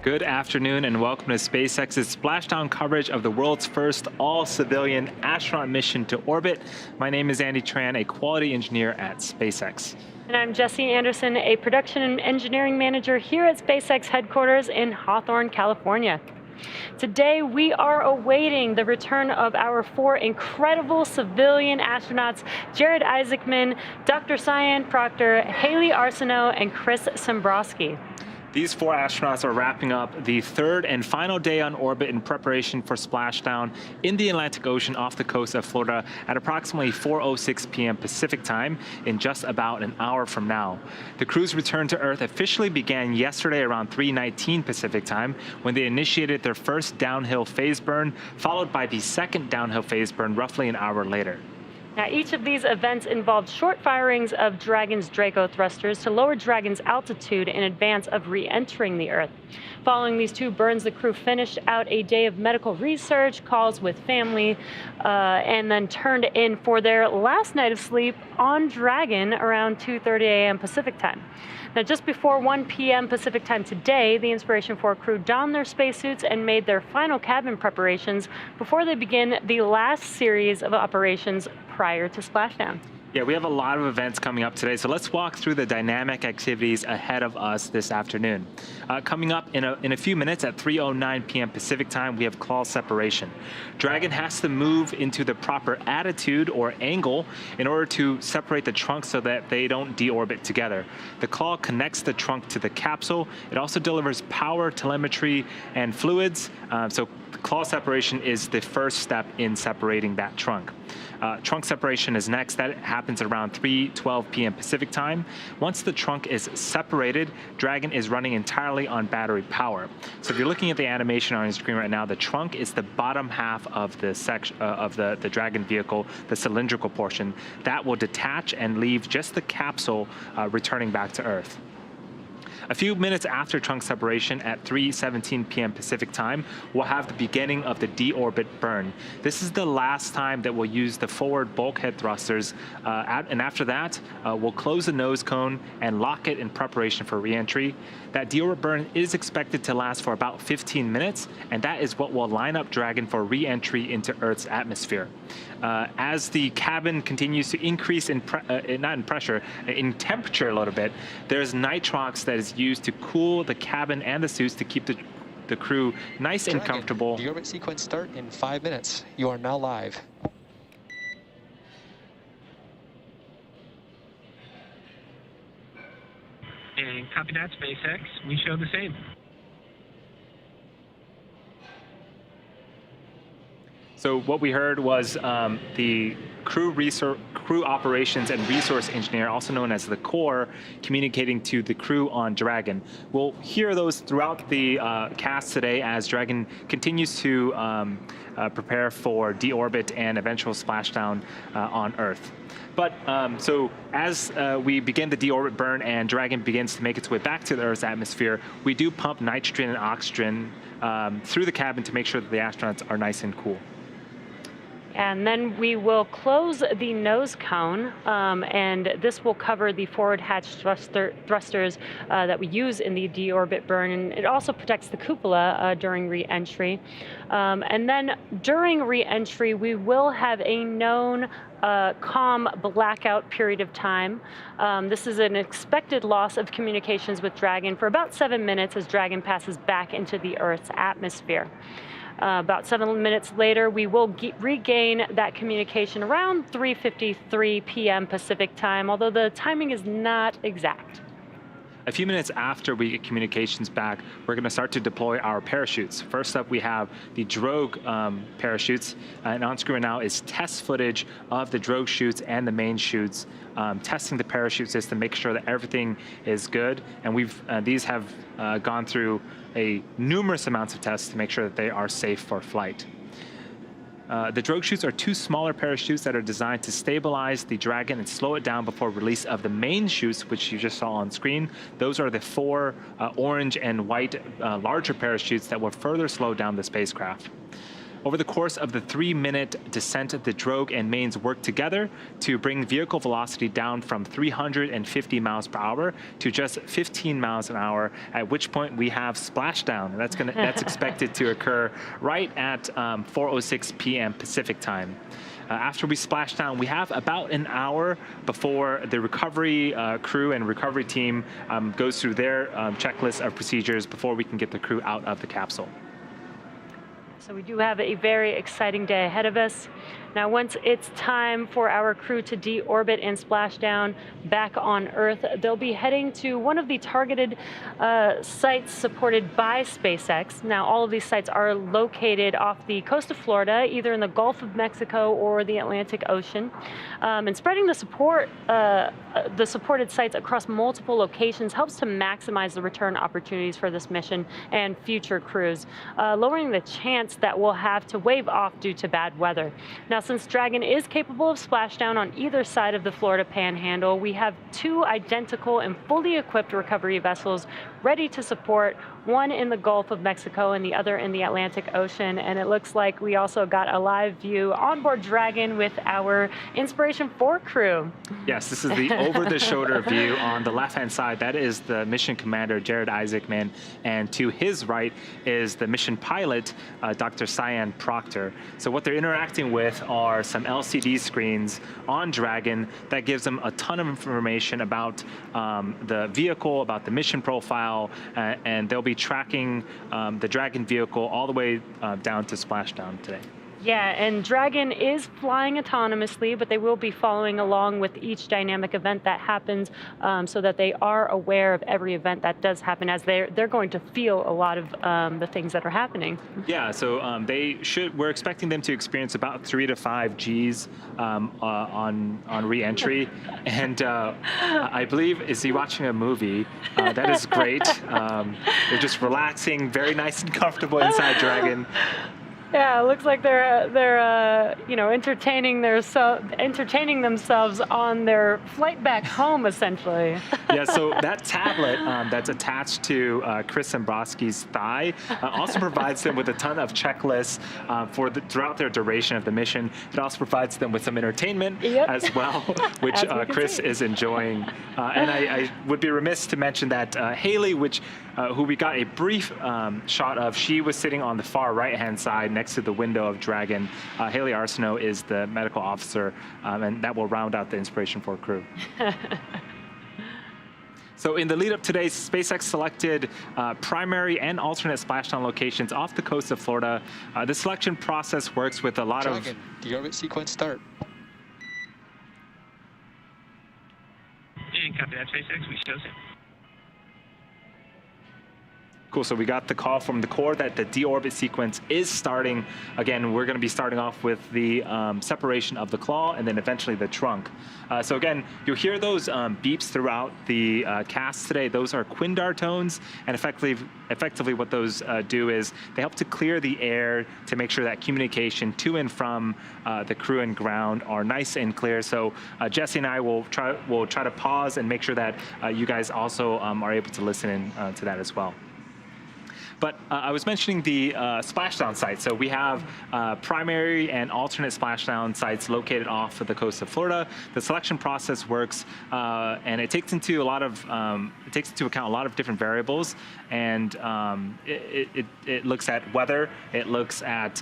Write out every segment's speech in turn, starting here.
Good afternoon and welcome to SpaceX's splashdown coverage of the world's first all-civilian astronaut mission to orbit. My name is Andy Tran, a quality engineer at SpaceX. And I'm Jesse Anderson, a production and engineering manager here at SpaceX headquarters in Hawthorne, California. Today, we are awaiting the return of our four incredible civilian astronauts, Jared Isaacman, Dr. Cyan Proctor, Haley Arsenault, and Chris Sembrowski. These four astronauts are wrapping up the third and final day on orbit in preparation for splashdown in the Atlantic Ocean off the coast of Florida at approximately 4:06 p.m. Pacific time in just about an hour from now. The crew's return to Earth officially began yesterday around 3:19 Pacific time when they initiated their first downhill phase burn, followed by the second downhill phase burn roughly an hour later. Now, each of these events involved short firings of Dragon's Draco thrusters to lower Dragon's altitude in advance of re-entering the Earth. Following these two burns, the crew finished out a day of medical research, calls with family, and then turned in for their last night of sleep on Dragon around 2:30 a.m. Pacific time. Now, just before 1 p.m. Pacific time today, the Inspiration 4 crew donned their spacesuits and made their final cabin preparations before they begin the last series of operations prior to splashdown. Yeah, we have a lot of events coming up today, so let's walk through the dynamic activities ahead of us this afternoon. Coming up in a few minutes at 3:09 p.m. Pacific time, we have claw separation. Dragon has to move into the proper attitude or angle in order to separate the trunk so that they don't deorbit together. The claw connects the trunk to the capsule. It also delivers power, telemetry, and fluids. So claw separation is the first step in separating that trunk. Trunk separation is next. That happens at around 3:12 p.m. Pacific time. Once the trunk is separated, Dragon is running entirely on battery power. So if you're looking at the animation on your screen right now, the trunk is the bottom half of the section of the Dragon vehicle, the cylindrical portion. That will detach and leave just the capsule returning back to Earth. A few minutes after trunk separation at 3:17 p.m. Pacific time, we'll have the beginning of the deorbit burn. This is the last time that we'll use the forward bulkhead thrusters, and after that, we'll close the nose cone and lock it in preparation for re-entry. That deorbit burn is expected to last for about 15 minutes, and that is what will line up Dragon for re-entry into Earth's atmosphere. As the cabin continues to increase in temperature a little bit, there's nitrox that is used to cool the cabin and the suits to keep the crew nice and comfortable. The orbit sequence start in 5 minutes. You are now live. And copy that, SpaceX. We show the same. So what we heard was the crew operations and resource engineer, also known as the core, communicating to the crew on Dragon. We'll hear those throughout the cast today as Dragon continues to prepare for deorbit and eventual splashdown on Earth. But so as we begin the deorbit burn and Dragon begins to make its way back to the Earth's atmosphere, we do pump nitrogen and oxygen through the cabin to make sure that the astronauts are nice and cool. And then we will close the nose cone, and this will cover the forward hatch thrusters that we use in the deorbit burn. And it also protects the cupola during re-entry. And then during re-entry, we will have a known calm blackout period of time. This is an expected loss of communications with Dragon for about 7 minutes as Dragon passes back into the Earth's atmosphere. About 7 minutes later, we will regain that communication around 3:53 p.m. Pacific time, although the timing is not exact. A few minutes after we get communications back, we're going to start to deploy our parachutes. First up, we have the drogue parachutes, and on screen now is test footage of the drogue chutes and the main chutes, testing the parachute system, make sure that everything is good. And these have gone through numerous amounts of tests to make sure that they are safe for flight. The drogue chutes are two smaller parachutes that are designed to stabilize the Dragon and slow it down before release of the main chutes, which you just saw on screen. Those are the four orange and white larger parachutes that will further slow down the spacecraft. Over the course of the 3-minute descent, the drogue and mains work together to bring vehicle velocity down from 350 miles per hour to just 15 miles an hour, at which point we have splashdown. That's expected to occur right at 4:06 p.m. Pacific time. After we splash down, we have about an hour before the recovery crew and recovery team goes through their checklist of procedures before we can get the crew out of the capsule. So we do have a very exciting day ahead of us. Now, once it's time for our crew to deorbit and splash down back on Earth, they'll be heading to one of the targeted sites supported by SpaceX. Now, all of these sites are located off the coast of Florida, either in the Gulf of Mexico or the Atlantic Ocean. And spreading the supported sites across multiple locations helps to maximize the return opportunities for this mission and future crews, lowering the chance that we'll have to wave off due to bad weather. Now, since Dragon is capable of splashdown on either side of the Florida Panhandle, we have 2 identical and fully equipped recovery vessels ready to support, one in the Gulf of Mexico and the other in the Atlantic Ocean. And it looks like we also got a live view onboard Dragon with our Inspiration 4 crew. Yes, this is the over-the-shoulder view. On the left-hand side, that is the mission commander, Jared Isaacman, and to his right is the mission pilot, Dr. Cyan Proctor. So what they're interacting with are some LCD screens on Dragon that gives them a ton of information about the vehicle, about the mission profile, and they'll be tracking the Dragon vehicle all the way down to splashdown today. Yeah, and Dragon is flying autonomously, but they will be following along with each dynamic event that happens, so that they are aware of every event that does happen, as they're going to feel a lot of the things that are happening. Yeah, so we're expecting them to experience about 3 to 5 Gs on re-entry, and I believe, is he watching a movie? That is great. They're just relaxing, very nice and comfortable inside Dragon. Yeah, it looks like they're entertaining themselves on their flight back home, essentially. Yeah, so that tablet that's attached to Chris Zembroski's thigh also provides them with a ton of checklists throughout their duration of the mission. It also provides them with some entertainment as well, which Chris is enjoying. And I would be remiss to mention that Haley, who we got a brief shot of, she was sitting on the far right-hand side next to the window of Dragon. Haley Arsenault is the medical officer, and that will round out the Inspiration 4 crew. So in the lead up today, SpaceX selected primary and alternate splashdown locations off the coast of Florida. The selection process works with a lot Dragon, deorbit sequence start. And copy that, SpaceX. We show same. Cool, so we got the call from the core that the deorbit sequence is starting. Again, we're going to be starting off with the separation of the claw and then eventually the trunk. So again, you'll hear those beeps throughout the cast today. Those are Quindar tones, and effectively what those do is they help to clear the air to make sure that communication to and from the crew and ground are nice and clear. So Jesse and I will try to pause and make sure that you guys also are able to listen in to that as well. But I was mentioning the splashdown sites. So we have primary and alternate splashdown sites located off of the coast of Florida. The selection process works, and it takes into account a lot of different variables. And it looks at weather. It looks at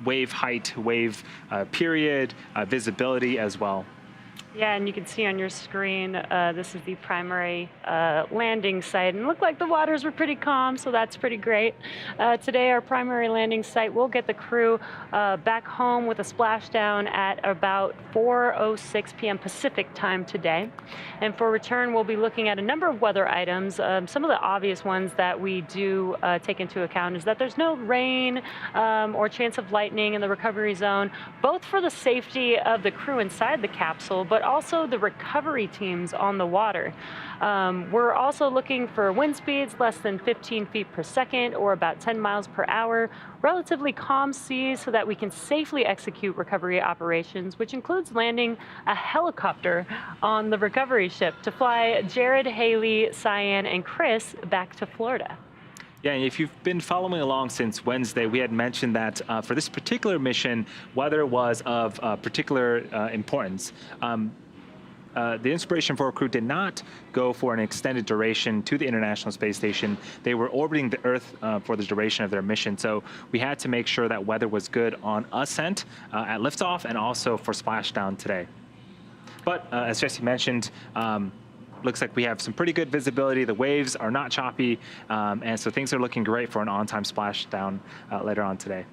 wave height, wave period, visibility as well. Yeah, and you can see on your screen, this is the primary landing site. And it looked like the waters were pretty calm, so that's pretty great. Today, our primary landing site will get the crew back home with a splashdown at about 4:06 p.m. Pacific time today. And for return, we'll be looking at a number of weather items. Some of the obvious ones that we do take into account is that there's no rain or chance of lightning in the recovery zone, both for the safety of the crew inside the capsule, but also the recovery teams on the water. We're also looking for wind speeds less than 15 feet per second or about 10 miles per hour, relatively calm seas so that we can safely execute recovery operations, which includes landing a helicopter on the recovery ship to fly Jared, Haley, Cyan, and Chris back to Florida. Yeah, and if you've been following along since Wednesday, we had mentioned that for this particular mission, weather was of particular importance. The Inspiration 4 crew did not go for an extended duration to the International Space Station. They were orbiting the Earth for the duration of their mission, so we had to make sure that weather was good on ascent at liftoff and also for splashdown today. But as Jesse mentioned, looks like we have some pretty good visibility. The waves are not choppy, and so things are looking great for an on-time splashdown later on today.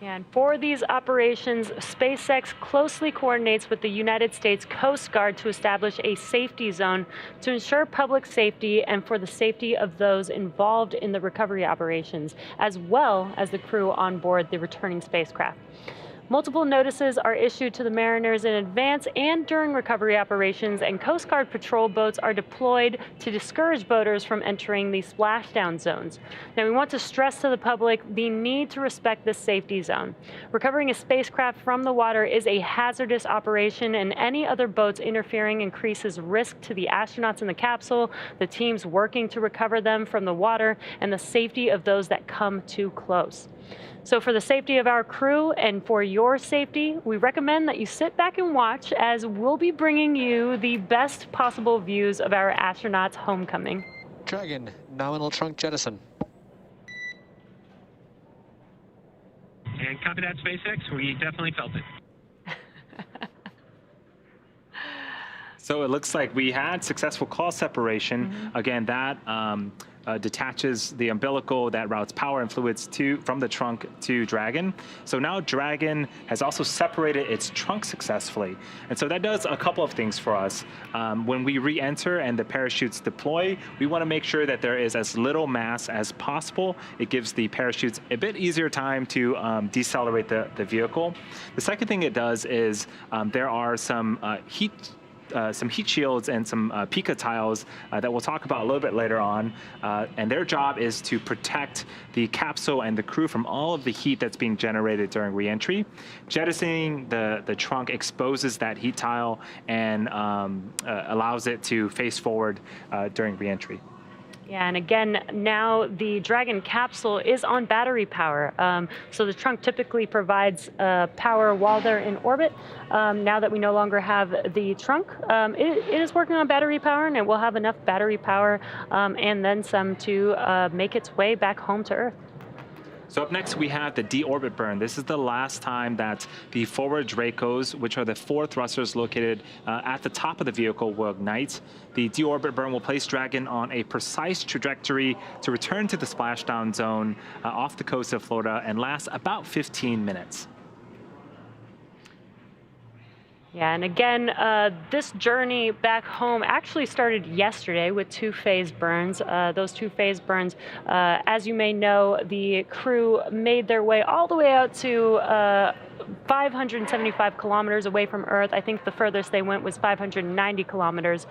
And for these operations, SpaceX closely coordinates with the United States Coast Guard to establish a safety zone to ensure public safety and for the safety of those involved in the recovery operations, as well as the crew on board the returning spacecraft. Multiple notices are issued to the mariners in advance and during recovery operations, and Coast Guard patrol boats are deployed to discourage boaters from entering the splashdown zones. Now, we want to stress to the public the need to respect this safety zone. Recovering a spacecraft from the water is a hazardous operation, and any other boats interfering increases risk to the astronauts in the capsule, the teams working to recover them from the water, and the safety of those that come too close. So for the safety of our crew and for your safety, we recommend that you sit back and watch as we'll be bringing you the best possible views of our astronauts' homecoming. Dragon, nominal trunk jettison. And copy that, SpaceX. We definitely felt it. So it looks like we had successful call separation. Again, that detaches the umbilical that routes power and fluids from the trunk to Dragon. So now Dragon has also separated its trunk successfully. And so that does a couple of things for us. When we re-enter and the parachutes deploy, we want to make sure that there is as little mass as possible. It gives the parachutes a bit easier time to decelerate the vehicle. The second thing it does is there are some heat shields and some pica tiles that we'll talk about a little bit later on. And their job is to protect the capsule and the crew from all of the heat that's being generated during reentry. Jettisoning the trunk exposes that heat tile and allows it to face forward during reentry. Yeah, and again, now the Dragon capsule is on battery power. So the trunk typically provides power while they're in orbit. Now that we no longer have the trunk, it is working on battery power, and it will have enough battery power and then some to make its way back home to Earth. So up next, we have the deorbit burn. This is the last time that the forward Dracos, which are the 4 thrusters located at the top of the vehicle, will ignite. The deorbit burn will place Dragon on a precise trajectory to return to the splashdown zone off the coast of Florida and last about 15 minutes. Yeah, and again, this journey back home actually started yesterday with 2 phase burns. Those 2 phase burns, as you may know, the crew made their way all the way out to 575 kilometers away from Earth. I think the furthest they went was 590 kilometers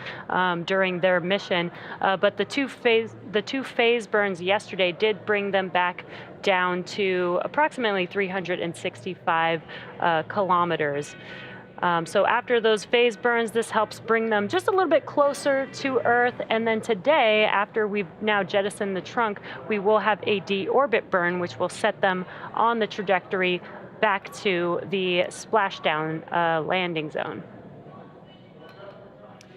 during their mission. But the two phase burns yesterday did bring them back down to approximately 365 kilometers. So after those phase burns, this helps bring them just a little bit closer to Earth. And then today, after we've now jettisoned the trunk, we will have a deorbit burn, which will set them on the trajectory back to the splashdown landing zone.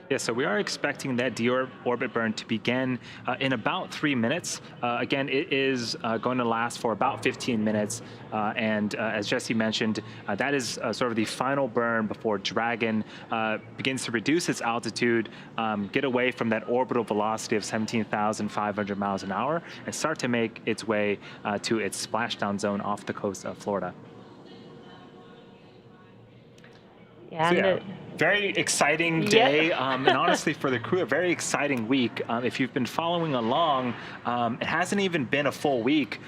Yeah, so we are expecting that deorbit burn to begin in about 3 minutes. Again, it is going to last for about 15 minutes. And as Jesse mentioned, that is sort of the final burn before Dragon begins to reduce its altitude, get away from that orbital velocity of 17,500 miles an hour, and start to make its way to its splashdown zone off the coast of Florida. Yeah, So, very exciting day, and honestly for the crew, a very exciting week. If you've been following along, it hasn't even been a full week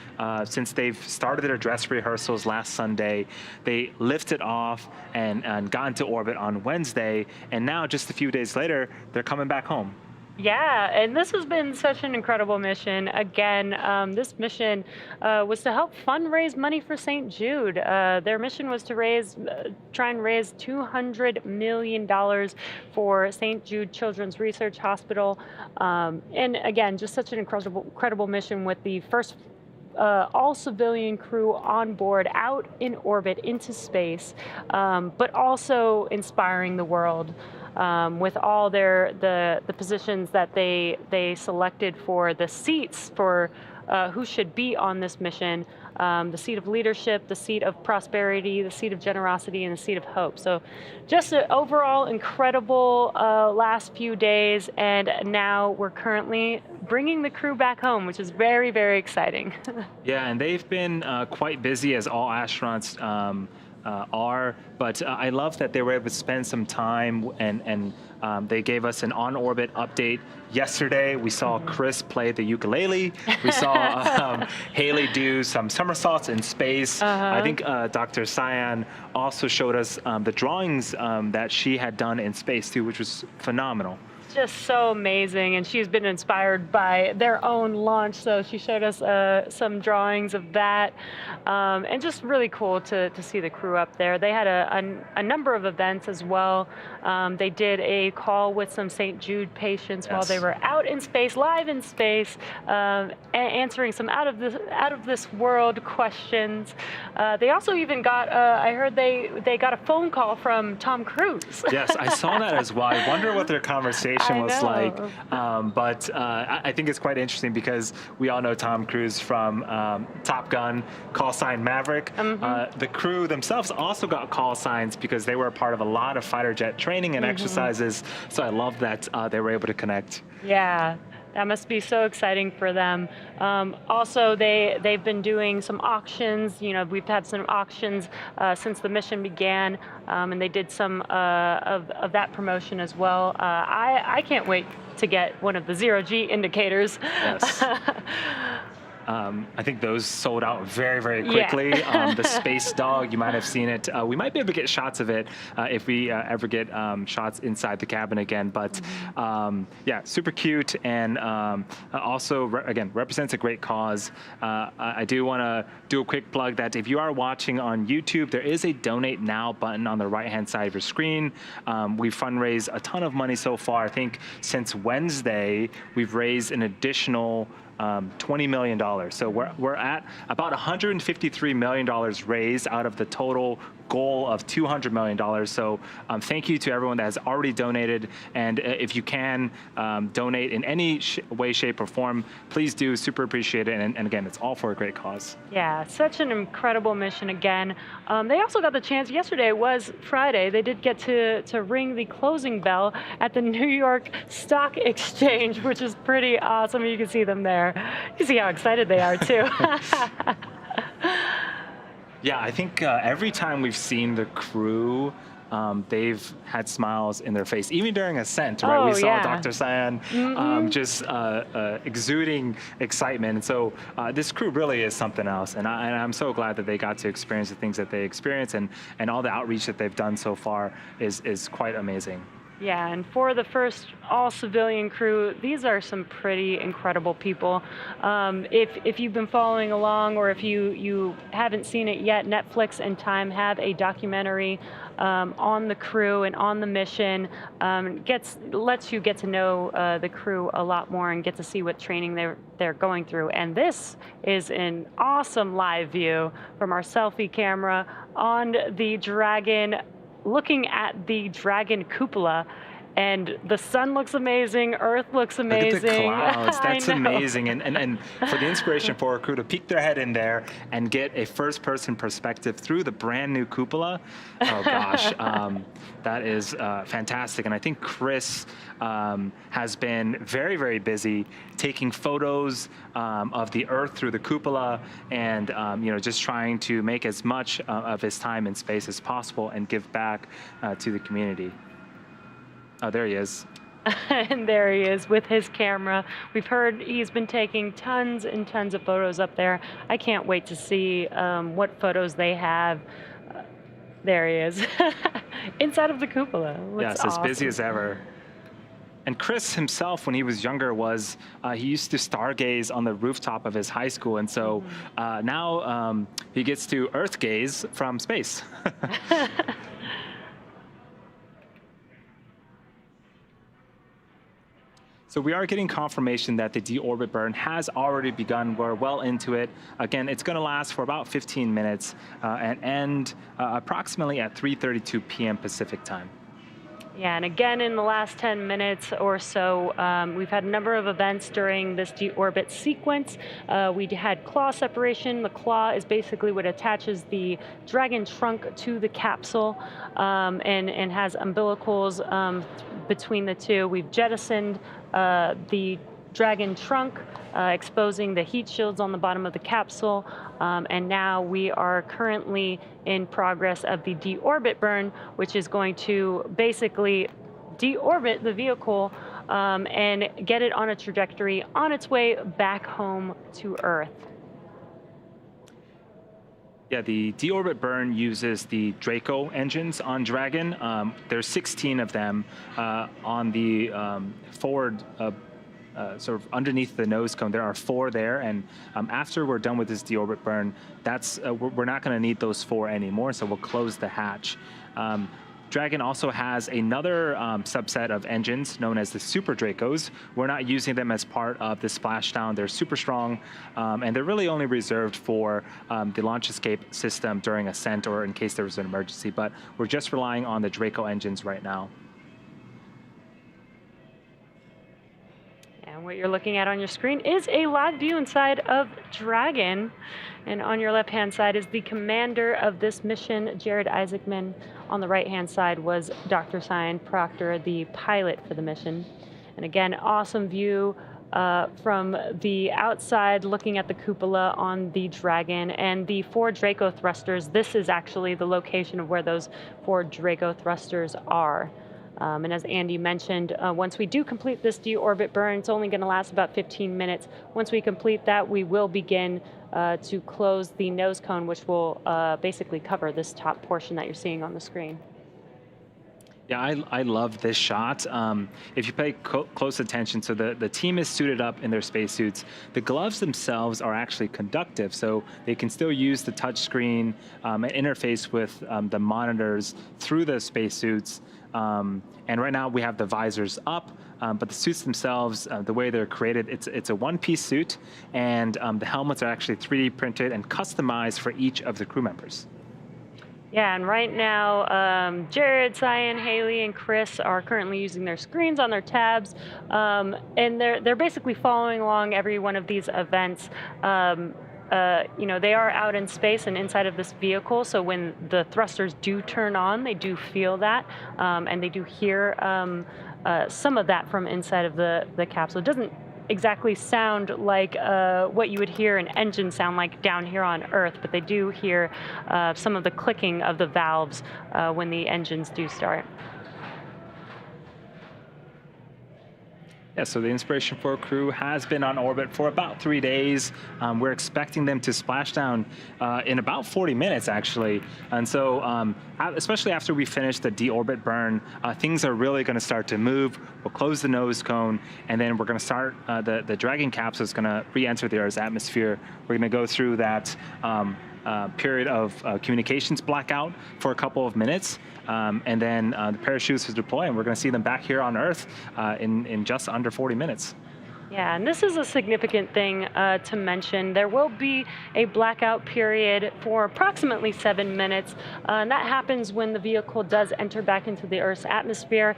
since they've started their dress rehearsals last Sunday. They lifted off and got into orbit on Wednesday, and now just a few days later, they're coming back home. Yeah, and this has been such an incredible mission. Again, this mission was to help fundraise money for St. Jude. Their mission was to try and raise $200 million for St. Jude Children's Research Hospital. And again, just such an incredible mission with the first all civilian crew on board out in orbit into space, but also inspiring the world with all the positions that they selected for the seats for who should be on this mission. The seat of leadership, the seat of prosperity, the seat of generosity, and the seat of hope. So just an overall incredible last few days, and now we're currently bringing the crew back home, which is very, very exciting. Yeah, and they've been quite busy, as all astronauts are, but I love that they were able to spend some time, and they gave us an on-orbit update yesterday. We saw Chris play the ukulele. We saw Haley do some somersaults in space. I think Dr. Cyan also showed us the drawings that she had done in space too, which was phenomenal. Just so amazing, and she's been inspired by their own launch, so she showed us some drawings of that, and just really cool to see the crew up there. They had a number of events as well. They did a call with some St. Jude patients while they were out in space, live in space, answering some out of this world questions. They also even got I heard they got a phone call from Tom Cruise. Yes, I saw that as well. I wonder what their conversation was like, but I think it's quite interesting because we all know Tom Cruise from Top Gun, call sign Maverick. The crew themselves also got call signs because they were a part of a lot of fighter jet training and exercises, so I love that they were able to connect. Yeah. That must be so exciting for them. Also, they've been doing some auctions. You know, we've had some auctions since the mission began, and they did some of that promotion as well. I can't wait to get one of the zero-G indicators. Yes. I think those sold out very, very quickly. Yeah. The Space Dog, you might have seen it. We might be able to get shots of it if we ever get shots inside the cabin again. But yeah, super cute, and also, again, represents a great cause. I do want to do a quick plug that if you are watching on YouTube, there is a Donate Now button on the right-hand side of your screen. We've fundraised a ton of money so far. I think since Wednesday, we've raised an additional $20 million. So we're at about $153 million raised out of the total goal of $200 million. So thank you to everyone that has already donated. And if you can donate in any way, shape, or form, please do. Super appreciate it. And again, it's all for a great cause. Yeah, such an incredible mission again. They also got the chance, yesterday was Friday, they did get to ring the closing bell at the New York Stock Exchange, which is pretty awesome. You can see them there. You can see how excited they are too. Yeah, I think every time we've seen the crew, they've had smiles in their face, even during ascent, right? Oh, We saw yeah. Dr. Cyan just exuding excitement. And so this crew really is something else. And I'm so glad that they got to experience the things that they experienced, and all the outreach that they've done so far is quite amazing. Yeah, and for the first all-civilian crew, these are some pretty incredible people. If you've been following along, or if you haven't seen it yet, Netflix and Time have a documentary on the crew and on the mission. Lets you get to know the crew a lot more and get to see what training they're going through. And this is an awesome live view from our selfie camera on the Dragon, looking at the Dragon cupola, and the sun looks amazing, Earth looks amazing. Look at the clouds, that's I know. amazing. And for the inspiration for our crew to peek their head in there and get a first-person perspective through the brand new cupola, oh gosh, that is fantastic. And I think Chris has been very, very busy taking photos of the Earth through the cupola, and just trying to make as much of his time in space as possible and give back to the community. Oh, there he is. And there he is with his camera. We've heard he's been taking tons and tons of photos up there. I can't wait to see what photos they have. There he is, inside of the cupola. Looks Yes, as busy awesome. as ever. And Chris himself, when he was younger, he used to stargaze on the rooftop of his high school, and so now he gets to Earth gaze from space. So we are getting confirmation that the deorbit burn has already begun. We're well into it. Again, it's going to last for about 15 minutes and end approximately at 3:32 p.m. Pacific time. Yeah, and again, in the last 10 minutes or so, we've had a number of events during this deorbit sequence. We had claw separation. The claw is basically what attaches the Dragon trunk to the capsule and has umbilicals between the two. We've jettisoned the Dragon trunk, exposing the heat shields on the bottom of the capsule, and now we are currently in progress of the deorbit burn, which is going to basically deorbit the vehicle and get it on a trajectory on its way back home to Earth. Yeah, the deorbit burn uses the Draco engines on Dragon. There's 16 of them on the forward sort of underneath the nose cone. There are 4 there, and after we're done with this deorbit burn, we're not going to need those 4 anymore, so we'll close the hatch. Dragon also has another subset of engines known as the Super Dracos. We're not using them as part of the splashdown. They're super strong, and they're really only reserved for the launch escape system during ascent or in case there was an emergency, but we're just relying on the Draco engines right now. And what you're looking at on your screen is a live view inside of Dragon. And on your left-hand side is the commander of this mission, Jared Isaacman. On the right-hand side was Dr. Cyan Proctor, the pilot for the mission. And again, awesome view from the outside looking at the cupola on the Dragon and the 4 Draco thrusters. This is actually the location of where those 4 Draco thrusters are. And as Andy mentioned, once we do complete this deorbit burn, it's only going to last about 15 minutes. Once we complete that, we will begin to close the nose cone, which will basically cover this top portion that you're seeing on the screen. Yeah, I love this shot. If you pay close attention, so the team is suited up in their spacesuits. The gloves themselves are actually conductive, so they can still use the touch screen and interface with the monitors through the spacesuits. And right now we have the visors up, but the suits themselves, the way they're created, it's a one-piece suit, and the helmets are actually 3D printed and customized for each of the crew members. Yeah, and right now, Jared, Cyan, Haley, and Chris are currently using their screens on their tabs, and they're basically following along every one of these events. You know, they are out in space and inside of this vehicle, so when the thrusters do turn on, they do feel that, and they do hear some of that from inside of the capsule. It doesn't exactly sound like what you would hear an engine sound like down here on Earth, but they do hear some of the clicking of the valves when the engines do start. Yeah, so the Inspiration 4 crew has been on orbit for about 3 days. We're expecting them to splash down in about 40 minutes, actually. And so, especially after we finish the deorbit burn, things are really going to start to move. We'll close the nose cone, and then we're going to start, the Dragon capsule is going to re-enter the Earth's atmosphere. We're going to go through that period of communications blackout for a couple of minutes. And then the parachutes will deploy, and we're going to see them back here on Earth in just under 40 minutes. Yeah, and this is a significant thing to mention. There will be a blackout period for approximately 7 minutes, and that happens when the vehicle does enter back into the Earth's atmosphere.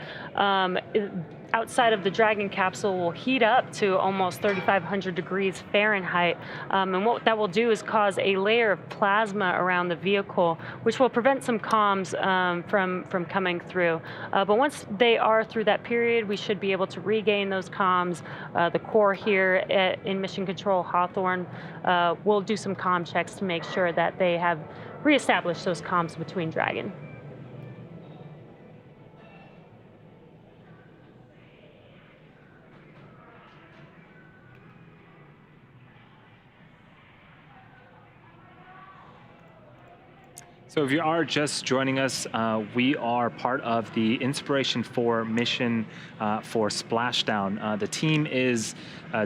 Outside of the Dragon capsule will heat up to almost 3,500 degrees Fahrenheit. And what that will do is cause a layer of plasma around the vehicle, which will prevent some comms from coming through. But once they are through that period, we should be able to regain those comms. The core here in Mission Control Hawthorne will do some comm checks to make sure that they have reestablished those comms between Dragon. So if you are just joining us, we are part of the Inspiration 4 mission for splashdown. The team is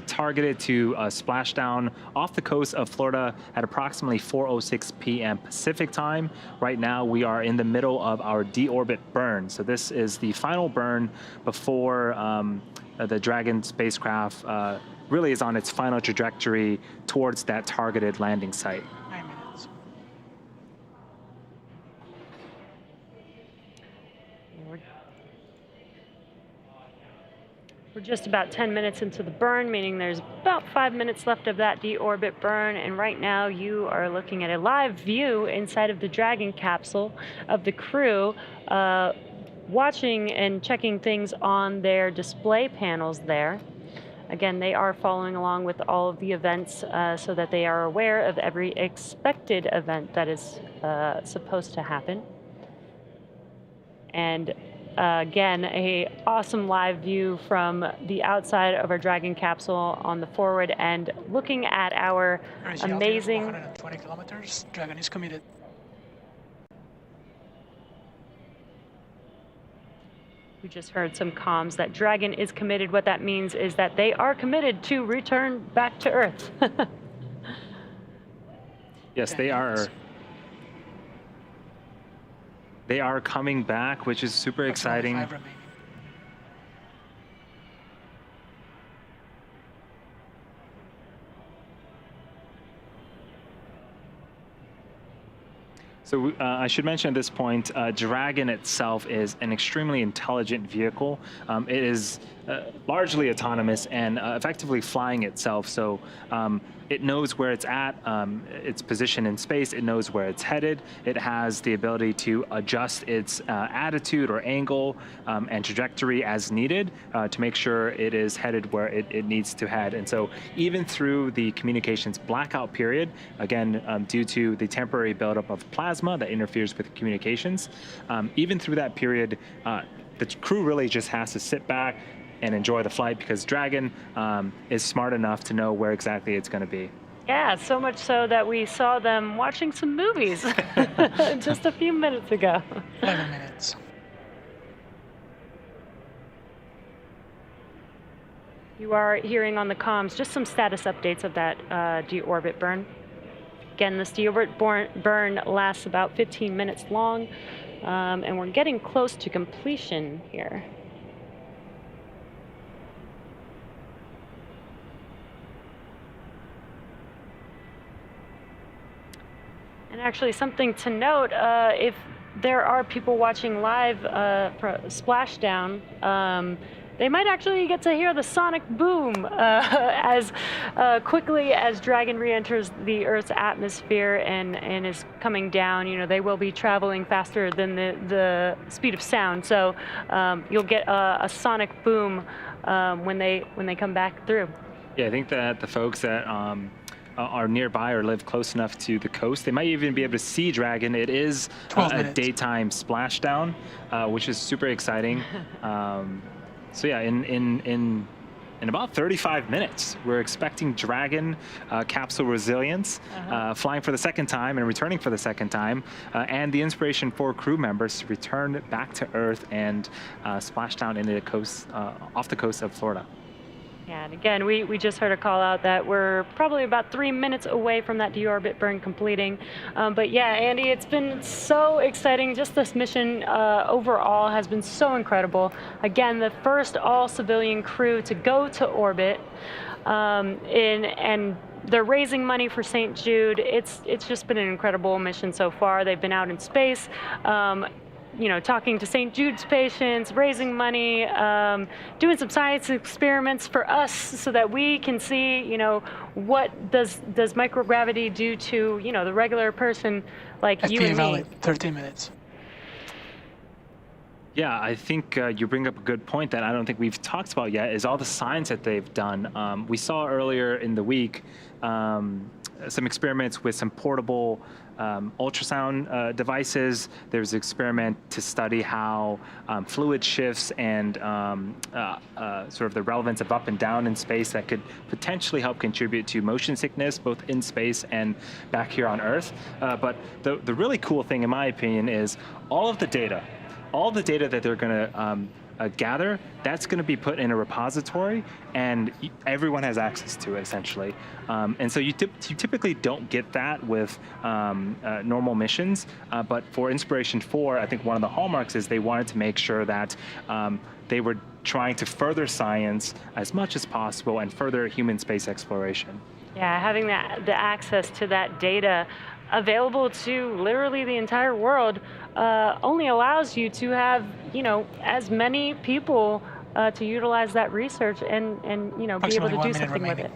targeted to splashdown off the coast of Florida at approximately 4:06 p.m. Pacific time. Right now, we are in the middle of our deorbit burn. So this is the final burn before the Dragon spacecraft really is on its final trajectory towards that targeted landing site. 9 minutes. We're just about 10 minutes into the burn, meaning there's about 5 minutes left of that deorbit burn. And right now you are looking at a live view inside of the Dragon capsule of the crew, watching and checking things on their display panels there. Again, they are following along with all of the events so that they are aware of every expected event that is supposed to happen. And again, a awesome live view from the outside of our Dragon capsule on the forward end, looking at our amazing 120 kilometers. Dragon is committed. We just heard some comms that Dragon is committed. What that means is that they are committed to return back to Earth. Yes, they are. They are coming back, which is super exciting. 5 remaining. So I should mention at this point, Dragon itself is an extremely intelligent vehicle. It is largely autonomous and effectively flying itself. So it knows where it's at, its position in space. It knows where it's headed. It has the ability to adjust its attitude or angle and trajectory as needed to make sure it is headed where it needs to head. And so even through the communications blackout period, again, due to the temporary buildup of plasma that interferes with communications, even through that period, the crew really just has to sit back and enjoy the flight because Dragon is smart enough to know where exactly it's going to be. Yeah, so much so that we saw them watching some movies just a few minutes ago. 11 minutes. You are hearing on the comms just some status updates of that deorbit burn. Again, this deorbit burn lasts about 15 minutes long, and we're getting close to completion here. And actually, something to note, if there are people watching live splashdown, they might actually get to hear the sonic boom as quickly as Dragon re-enters the Earth's atmosphere and is coming down. You know, they will be traveling faster than the speed of sound, so you'll get a sonic boom when they come back through. Yeah, I think that the folks that are nearby or live close enough to the coast, they might even be able to see Dragon. It is a daytime splashdown, which is super exciting. So yeah, in about 35 minutes, we're expecting Dragon capsule resilience flying for the second time and returning for the second time, and the Inspiration 4 crew members to return back to Earth and splash down into the coast, off the coast of Florida. Yeah, and again, we just heard a call out that we're probably about 3 minutes away from that deorbit burn completing. But yeah, Andy, it's been so exciting. Just this mission overall has been so incredible. Again, the first all-civilian crew to go to orbit, and they're raising money for St. Jude. It's just been an incredible mission so far. They've been out in space. You know, talking to St. Jude's patients, raising money, doing some science experiments for us so that we can see, you know, what does microgravity do to, you know, the regular person like you and me. 13 minutes. Yeah, I think you bring up a good point that I don't think we've talked about yet, is all the science that they've done. We saw earlier in the week some experiments with some portable ultrasound devices. There's an experiment to study how fluid shifts and sort of the relevance of up and down in space that could potentially help contribute to motion sickness, both in space and back here on Earth. But the really cool thing, in my opinion, is all the data that they're going to gather, that's going to be put in a repository, and everyone has access to it, essentially. And so you typically don't get that with normal missions, but for Inspiration 4, I think one of the hallmarks is they wanted to make sure that they were trying to further science as much as possible and further human space exploration. Yeah, having the access to that data available to literally the entire world only allows you to have, as many people to utilize that research and be able Approximately to 1 do minute something with remaining. it.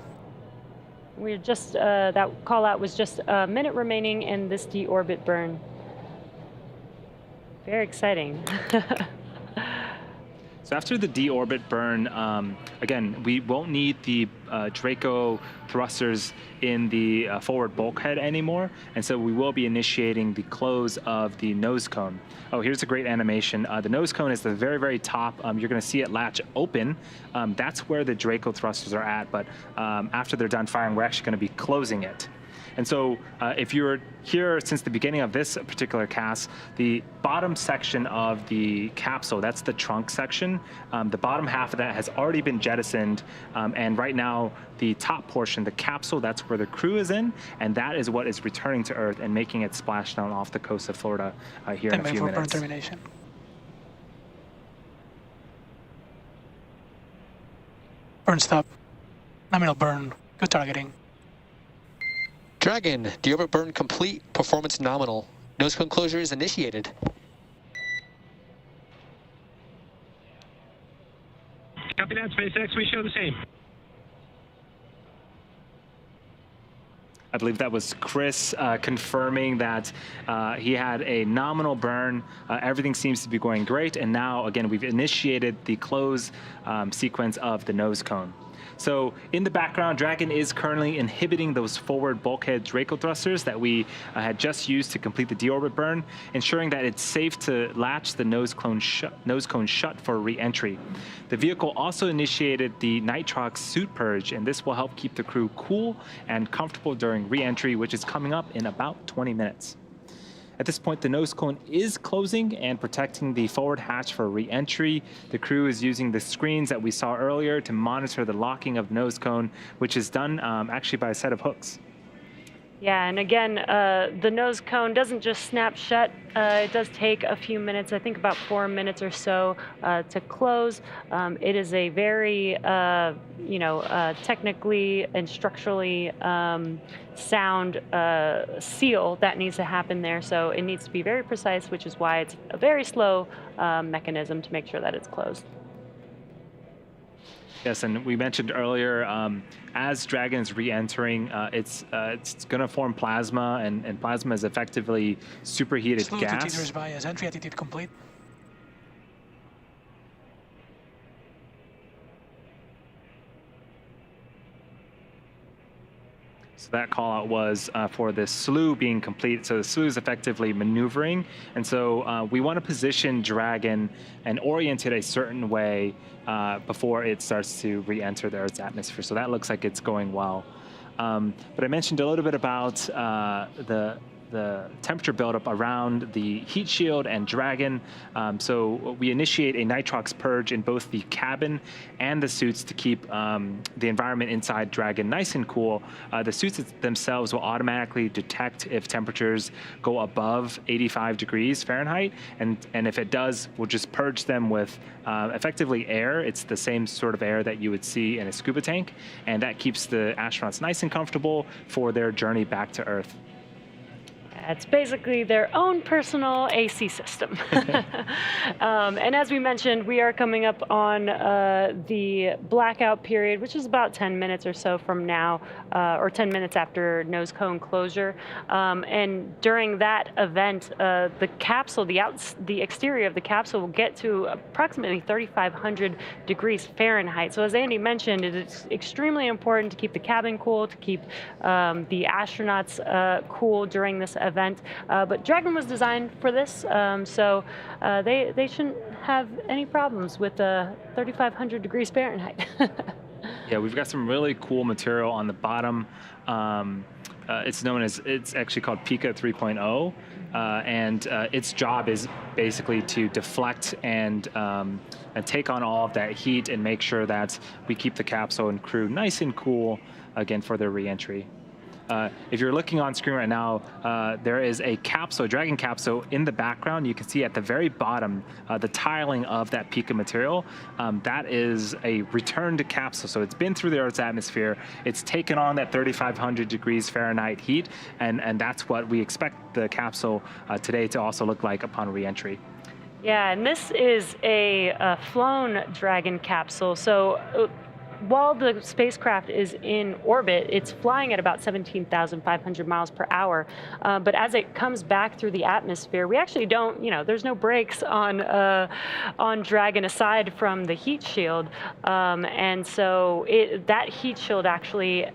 We're just, that call out was just a minute remaining in this deorbit burn. Very exciting. So after the deorbit burn, again, we won't need the Draco thrusters in the forward bulkhead anymore, and so we will be initiating the close of the nose cone. Oh, here's a great animation. The nose cone is the very, very top. You're going to see it latch open. That's where the Draco thrusters are at, but after they're done firing, we're actually going to be closing it. And so if you're here since the beginning of this particular cast, the bottom section of the capsule, that's the trunk section, the bottom half of that has already been jettisoned. And right now, the top portion, the capsule, that's where the crew is in. And that is what is returning to Earth and making it splash down off the coast of Florida here in a few for burn minutes. termination. Burn stop. Nominal burn. Good targeting. Dragon, deorbit burn complete, performance nominal. Nose cone closure is initiated. Copy that, SpaceX. We show the same. I believe that was Chris confirming that he had a nominal burn. Everything seems to be going great. And now, again, we've initiated the close sequence of the nose cone. So in the background, Dragon is currently inhibiting those forward bulkhead Draco thrusters that we had just used to complete the deorbit burn, ensuring that it's safe to latch the nose cone shut for re-entry. The vehicle also initiated the nitrox suit purge, and this will help keep the crew cool and comfortable during re-entry, which is coming up in about 20 minutes. At this point, the nose cone is closing and protecting the forward hatch for re-entry. The crew is using the screens that we saw earlier to monitor the locking of nose cone, which is done actually by a set of hooks. Yeah, and again, the nose cone doesn't just snap shut. It does take a few minutes, I think about 4 minutes or so to close. It is a very, technically and structurally sound seal that needs to happen there. So it needs to be very precise, which is why it's a very slow mechanism to make sure that it's closed. Yes, and we mentioned earlier, as Dragon is re-entering, it's going to form plasma, and plasma is effectively superheated Slow gas. to teeters bias. Entry attitude complete. So that call out was for the slew being complete. So the slew is effectively maneuvering. And so we want to position Dragon and orient it a certain way before it starts to re-enter the Earth's atmosphere. So that looks like it's going well. But I mentioned a little bit about the temperature buildup around the heat shield and Dragon. So we initiate a nitrox purge in both the cabin and the suits to keep the environment inside Dragon nice and cool. The suits themselves will automatically detect if temperatures go above 85 degrees Fahrenheit, and if it does, we'll just purge them with effectively air. It's the same sort of air that you would see in a scuba tank, and that keeps the astronauts nice and comfortable for their journey back to Earth. It's basically their own personal AC system. And as we mentioned, we are coming up on the blackout period, which is about 10 minutes or so from now, or 10 minutes after nose cone closure. And during that event, the capsule, the exterior of the capsule will get to approximately 3,500 degrees Fahrenheit. So as Andy mentioned, it is extremely important to keep the cabin cool, to keep the astronauts cool during this event. But Dragon was designed for this, so they shouldn't have any problems with 3,500 degrees Fahrenheit. Yeah, we've got some really cool material on the bottom. It's actually called Pika 3.0, and its job is basically to deflect and take on all of that heat and make sure that we keep the capsule and crew nice and cool again for their re-entry. If you're looking on screen right now, there is a capsule, Dragon capsule in the background. You can see at the very bottom the tiling of that Pika material. That is a returned capsule. So it's been through the Earth's atmosphere. It's taken on that 3,500 degrees Fahrenheit heat, and that's what we expect the capsule today to also look like upon re-entry. Yeah, and this is a flown Dragon capsule. So while the spacecraft is in orbit, it's flying at about 17,500 miles per hour. But as it comes back through the atmosphere, we actually don't, there's no brakes on Dragon aside from the heat shield. And so that heat shield actually,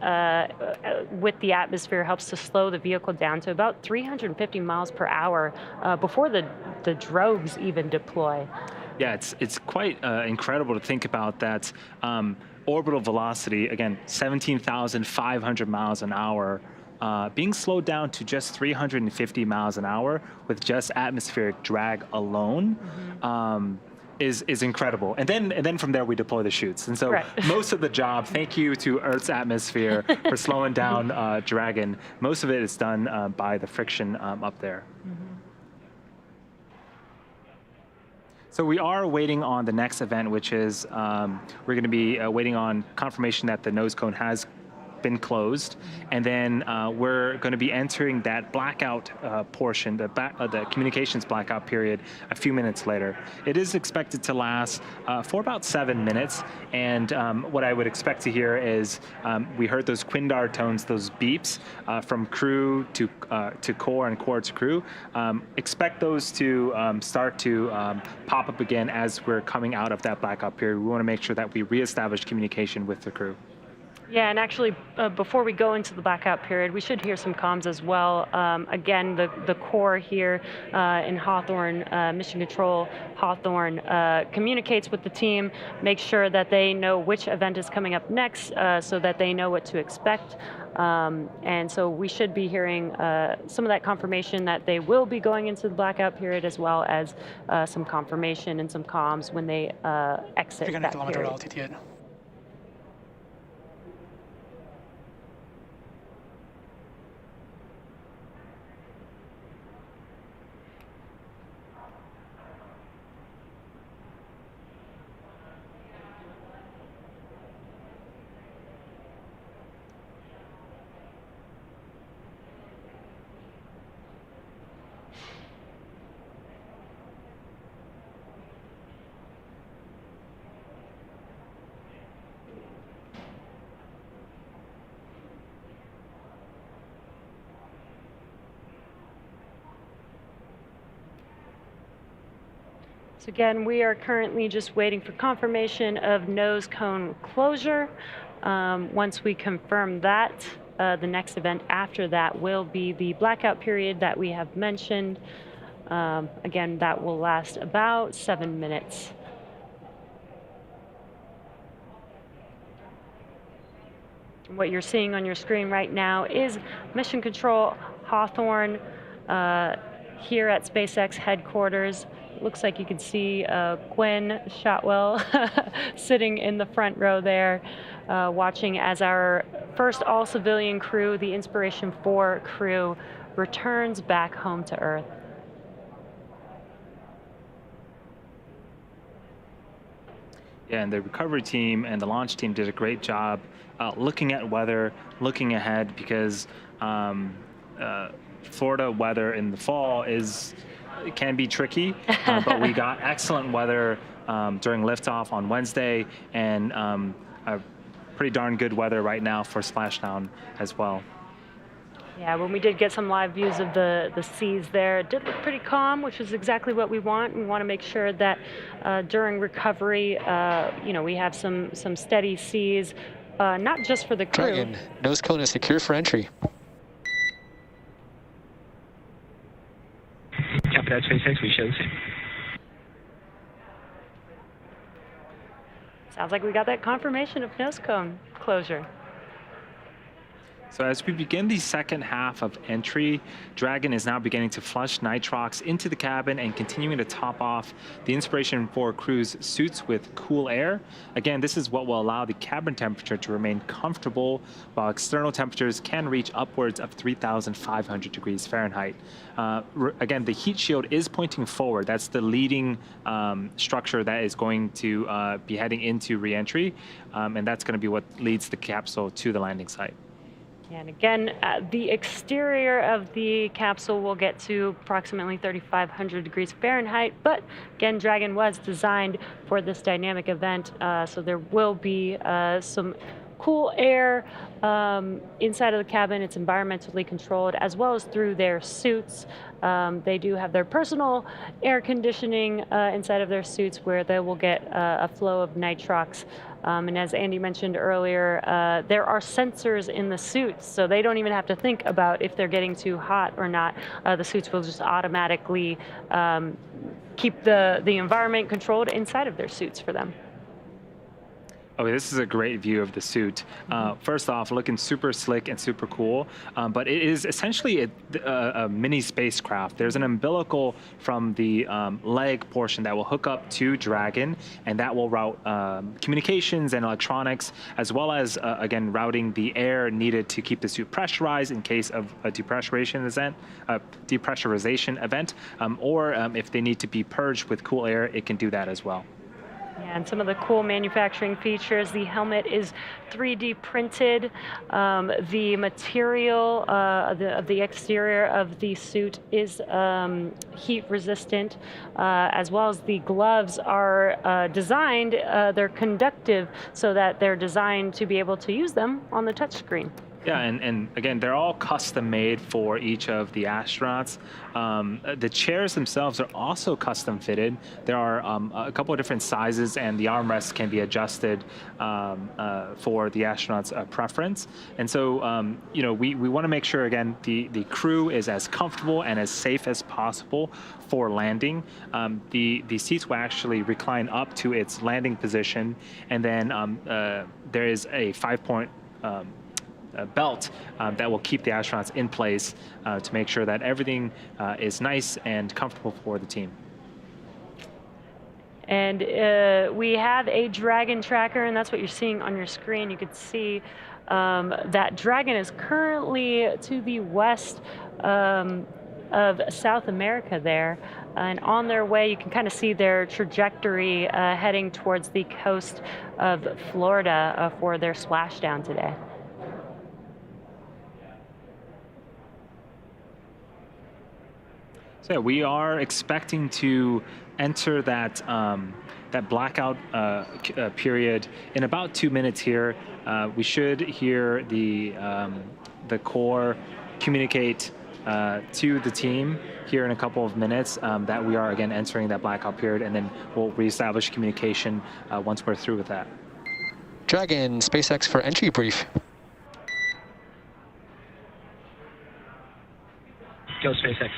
with the atmosphere, helps to slow the vehicle down to about 350 miles per hour before the drogues even deploy. Yeah, it's quite incredible to think about that. Orbital velocity, again, 17,500 miles an hour, being slowed down to just 350 miles an hour with just atmospheric drag alone. Is incredible. And then from there we deploy the chutes. And so most of the job, thank you to Earth's atmosphere for slowing down Dragon, most of it is done by the friction up there. So we are waiting on the next event, which is we're going to be waiting on confirmation that the nose cone has been closed, and then we're going to be entering that blackout portion, the communications blackout period, a few minutes later. It is expected to last for about 7 minutes, and what I would expect to hear is we heard those Quindar tones, those beeps from crew to core and core to crew. Expect those to start to pop up again as we're coming out of that blackout period. We want to make sure that we reestablish communication with the crew. Yeah, and actually, before we go into the blackout period, we should hear some comms as well. Again, the core here in Hawthorne, Mission Control Hawthorne, communicates with the team, makes sure that they know which event is coming up next so that they know what to expect. And so we should be hearing some of that confirmation that they will be going into the blackout period, as well as some confirmation and some comms when they exit that period. altitude. So again, we are currently just waiting for confirmation of nose cone closure. Once we confirm that, the next event after that will be the blackout period that we have mentioned. Again, that will last about 7 minutes. What you're seeing on your screen right now is Mission Control Hawthorne here at SpaceX headquarters. Looks like you can see Gwen Shotwell sitting in the front row there, watching as our first all-civilian crew, the Inspiration 4 crew, returns back home to Earth. Yeah, and the recovery team and the launch team did a great job looking at weather, looking ahead, because Florida weather in the fall it can be tricky, but we got excellent weather during liftoff on Wednesday, and a pretty darn good weather right now for splashdown as well. Yeah, when we did get some live views of the seas there, it did look pretty calm, which is exactly what we want. We want to make sure that during recovery, we have some steady seas, not just for the crew. Dragon, nose cone is secure for entry. Copy that, SpaceX. We show the same. Sounds like we got that confirmation of nose cone closure. So as we begin the second half of entry, Dragon is now beginning to flush nitrox into the cabin and continuing to top off the Inspiration 4 crew's suits with cool air. Again, this is what will allow the cabin temperature to remain comfortable, while external temperatures can reach upwards of 3,500 degrees Fahrenheit. Again, the heat shield is pointing forward. That's the leading structure that is going to be heading into re-entry, and that's going to be what leads the capsule to the landing site. And again, the exterior of the capsule will get to approximately 3,500 degrees Fahrenheit, but again, Dragon was designed for this dynamic event, so there will be some cool air inside of the cabin. It's environmentally controlled, as well as through their suits. They do have their personal air conditioning inside of their suits, where they will get a flow of nitrox. And as Andy mentioned earlier, there are sensors in the suits, so they don't even have to think about if they're getting too hot or not. The suits will just automatically keep the environment controlled inside of their suits for them. Okay, this is a great view of the suit. First off, looking super slick and super cool, but it is essentially a mini spacecraft. There's an umbilical from the leg portion that will hook up to Dragon, and that will route communications and electronics, as well as, again, routing the air needed to keep the suit pressurized in case of a depressurization event, or if they need to be purged with cool air, it can do that as well. Yeah, and some of the cool manufacturing features, the helmet is 3D printed. The material of the exterior of the suit is heat resistant, as well as the gloves are designed, they're conductive, so that they're designed to be able to use them on the touchscreen. Yeah, and again, they're all custom made for each of the astronauts. The chairs themselves are also custom fitted. There are a couple of different sizes, and the armrests can be adjusted for the astronauts' preference. And so, we want to make sure, again, the crew is as comfortable and as safe as possible for landing. The seats will actually recline up to its landing position, and then there is a 5-point belt that will keep the astronauts in place to make sure that everything is nice and comfortable for the team. And we have a Dragon tracker, and that's what you're seeing on your screen. You can see that Dragon is currently to the west of South America there. And on their way, you can kind of see their trajectory heading towards the coast of Florida for their splashdown today. So we are expecting to enter that that blackout period in about 2 minutes here. We should hear the core communicate to the team here in a couple of minutes that we are again entering that blackout period, and then we'll reestablish communication once we're through with that. Dragon, SpaceX for entry brief. Go SpaceX.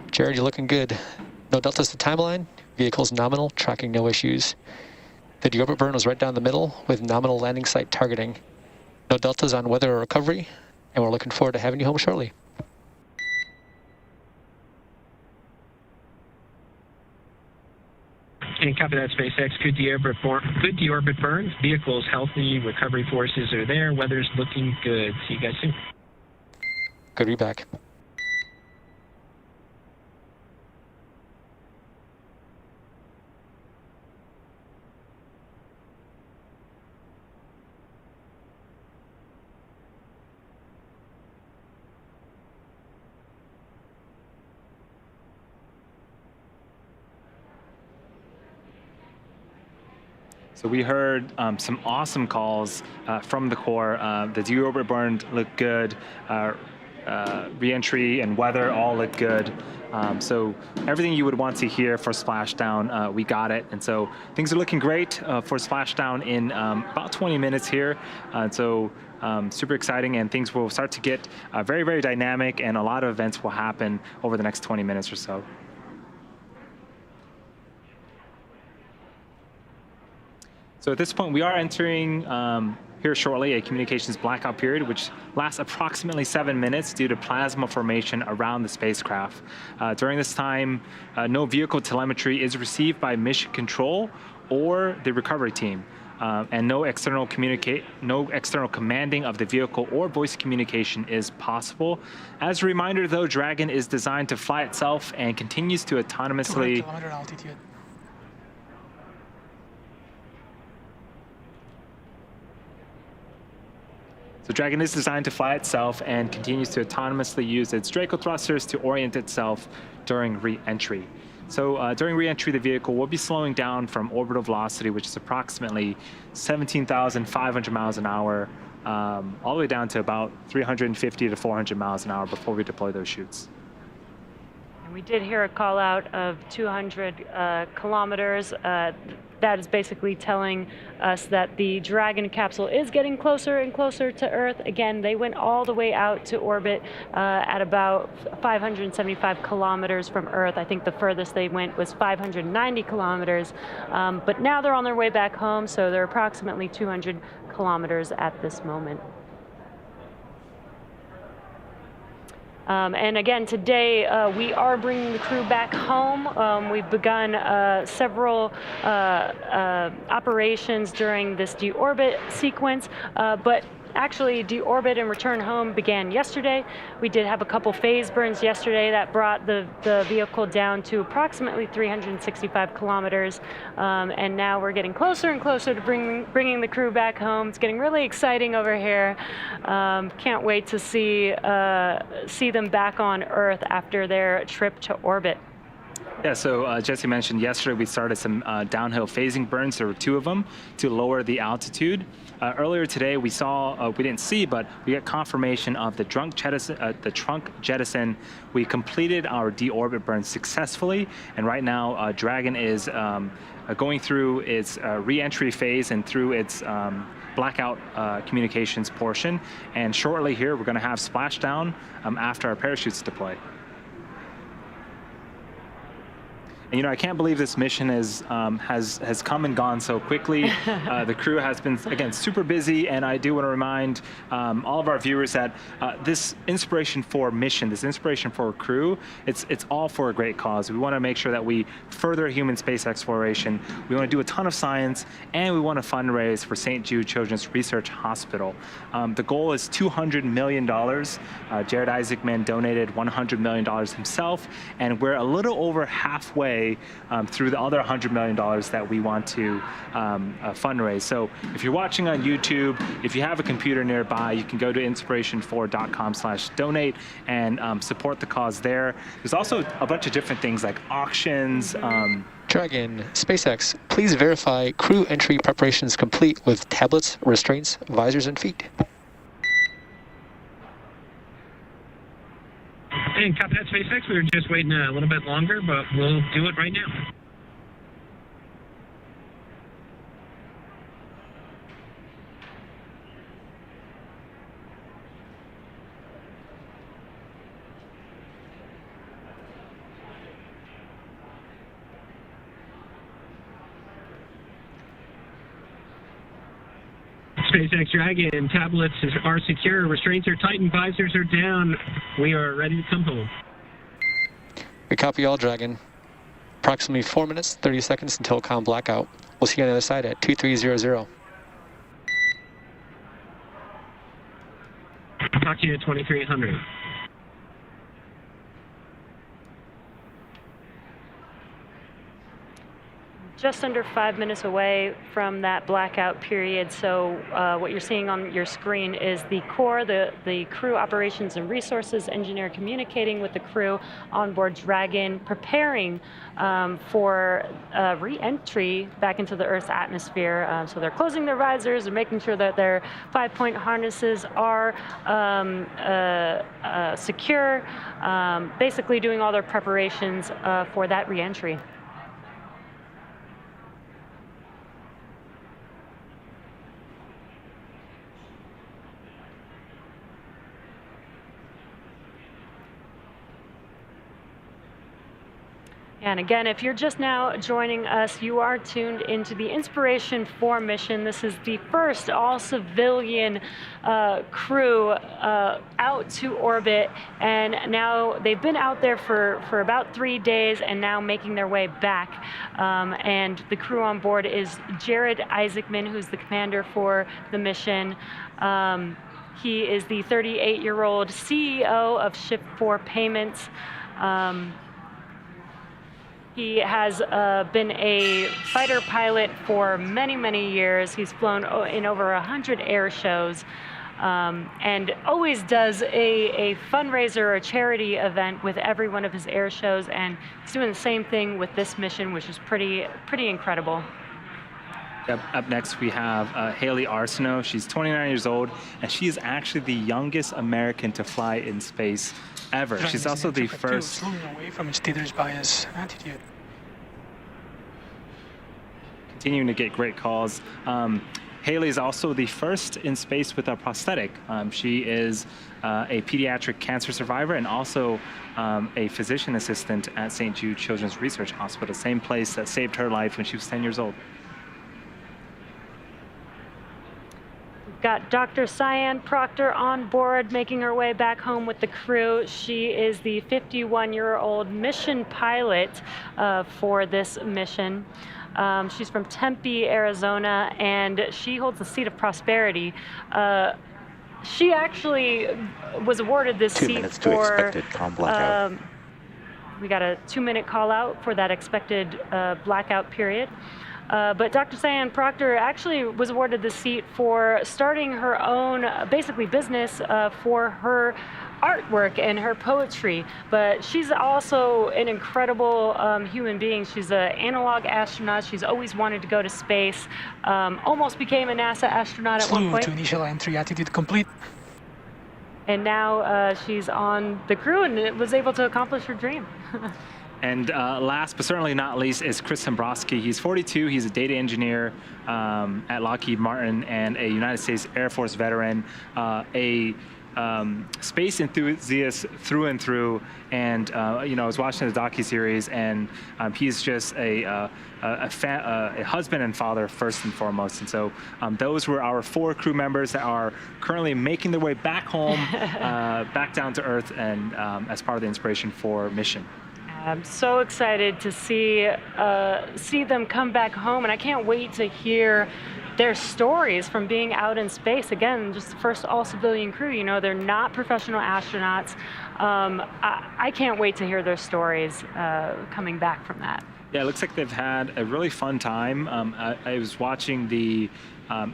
Jared, you're looking good. No deltas to timeline. Vehicle's nominal, tracking no issues. The deorbit burn was right down the middle with nominal landing site targeting. No deltas on weather or recovery, and we're looking forward to having you home shortly. And copy that, SpaceX. Good deorbit burn. Vehicle's healthy. Recovery forces are there. Weather's looking good. See you guys soon. Good read back. So we heard some awesome calls from the core. The deorbit burn looked good. Re-entry and weather all looked good. So everything you would want to hear for splashdown, we got it. And so things are looking great for splashdown in about 20 minutes here. So super exciting, and things will start to get very, very dynamic, and a lot of events will happen over the next 20 minutes or so. So at this point, we are entering here shortly a communications blackout period, which lasts approximately 7 minutes due to plasma formation around the spacecraft. During this time, no vehicle telemetry is received by mission control or the recovery team, and no external commanding of the vehicle or voice communication is possible. As a reminder, though, Dragon is designed to fly itself and continues to autonomously. 200 altitude. So Dragon is designed to fly itself and continues to autonomously use its Draco thrusters to orient itself during re-entry. So during re-entry, the vehicle will be slowing down from orbital velocity, which is approximately 17,500 miles an hour, all the way down to about 350 to 400 miles an hour before we deploy those chutes. And we did hear a call out of 200 kilometers. That is basically telling us that the Dragon capsule is getting closer and closer to Earth. Again, they went all the way out to orbit at about 575 kilometers from Earth. I think the furthest they went was 590 kilometers. But now they're on their way back home, so they're approximately 200 kilometers at this moment. And again, today we are bringing the crew back home. We've begun several operations during this deorbit sequence, but actually deorbit and return home began yesterday. We did have a couple phase burns yesterday that brought the vehicle down to approximately 365 kilometers, and now we're getting closer and closer to bringing the crew back home. It's getting really exciting over here. Can't wait to see them back on Earth after their trip to orbit. Yeah, so Jesse mentioned yesterday we started some downhill phasing burns. There were 2 of them to lower the altitude. Earlier today we saw, we didn't see, but we got confirmation of the trunk jettison. We completed our deorbit burn successfully, and right now Dragon is going through its re-entry phase and through its blackout communications portion. And shortly here we're going to have splashdown after our parachutes deploy. And, you know, I can't believe this mission has come and gone so quickly. The crew has been, again, super busy, and I do want to remind all of our viewers that this Inspiration 4 mission, this Inspiration 4 crew, it's all for a great cause. We want to make sure that we further human space exploration. We want to do a ton of science, and we want to fundraise for St. Jude Children's Research Hospital. The goal is $200 million. Jared Isaacman donated $100 million himself, and we're a little over halfway through the other $100 million that we want to fundraise. So if you're watching on YouTube, if you have a computer nearby, you can go to inspiration4.com/donate and support the cause there. There's also a bunch of different things like auctions. Dragon, SpaceX, please verify crew entry preparations complete with tablets, restraints, visors, and feet. And copy that, SpaceX. We were just waiting a little bit longer, but we'll do it right now. SpaceX Dragon, tablets are secure, restraints are tightened, visors are down. We are ready to come home. We copy all, Dragon. Approximately 4 minutes, 30 seconds until comm blackout. We'll see you on the other side at 2300. Talk to you at 2300. just under 5 minutes away from that blackout period. So what you're seeing on your screen is the core, the crew operations and resources engineer communicating with the crew on board Dragon, preparing for re-entry back into the Earth's atmosphere. So they're closing their visors and making sure that their 5-point harnesses are secure, basically doing all their preparations for that re-entry. And again, if you're just now joining us, you are tuned into the Inspiration 4 mission. This is the first all-civilian crew out to orbit, and now they've been out there for about 3 days and now making their way back. And the crew on board is Jared Isaacman, who's the commander for the mission. He is the 38-year-old CEO of Ship 4 Payments. He has been a fighter pilot for many, many years. He's flown in over 100 air shows, and always does a fundraiser or a charity event with every one of his air shows. And he's doing the same thing with this mission, which is pretty incredible. Up next, we have Haley Arsenault. She's 29 years old, and she is actually the youngest American to fly in space ever. She's also the first. Slowing away from its teeters by his attitude. Continuing to get great calls. Haley is also the first in space with a prosthetic. She is a pediatric cancer survivor and also a physician assistant at St. Jude Children's Research Hospital, same place that saved her life when she was 10 years old. Got Dr. Cyan Proctor on board, making her way back home with the crew. She is the 51-year-old mission pilot for this mission. She's from Tempe, Arizona, and she holds the seat of prosperity. She actually was awarded this seat for. We got a 2-minute call out for that expected blackout period. But Dr. Cyan Proctor actually was awarded the seat for starting her own, basically, business for her artwork and her poetry. But she's also an incredible human being. She's an analog astronaut. She's always wanted to go to space. Almost became a NASA astronaut at one point. To initial entry, attitude complete. And now she's on the crew and was able to accomplish her dream. And last but certainly not least is Chris Dombrowski. He's 42. He's a data engineer at Lockheed Martin and a United States Air Force veteran, a space enthusiast through and through. And I was watching the docuseries, and he's just a husband and father first and foremost. And so those were our 4 crew members that are currently making their way back home, back down to Earth, and as part of the Inspiration 4 mission. I'm so excited to see them come back home, and I can't wait to hear their stories from being out in space. Again, just the first all-civilian crew. They're not professional astronauts. I can't wait to hear their stories coming back from that. Yeah, it looks like they've had a really fun time. I was watching the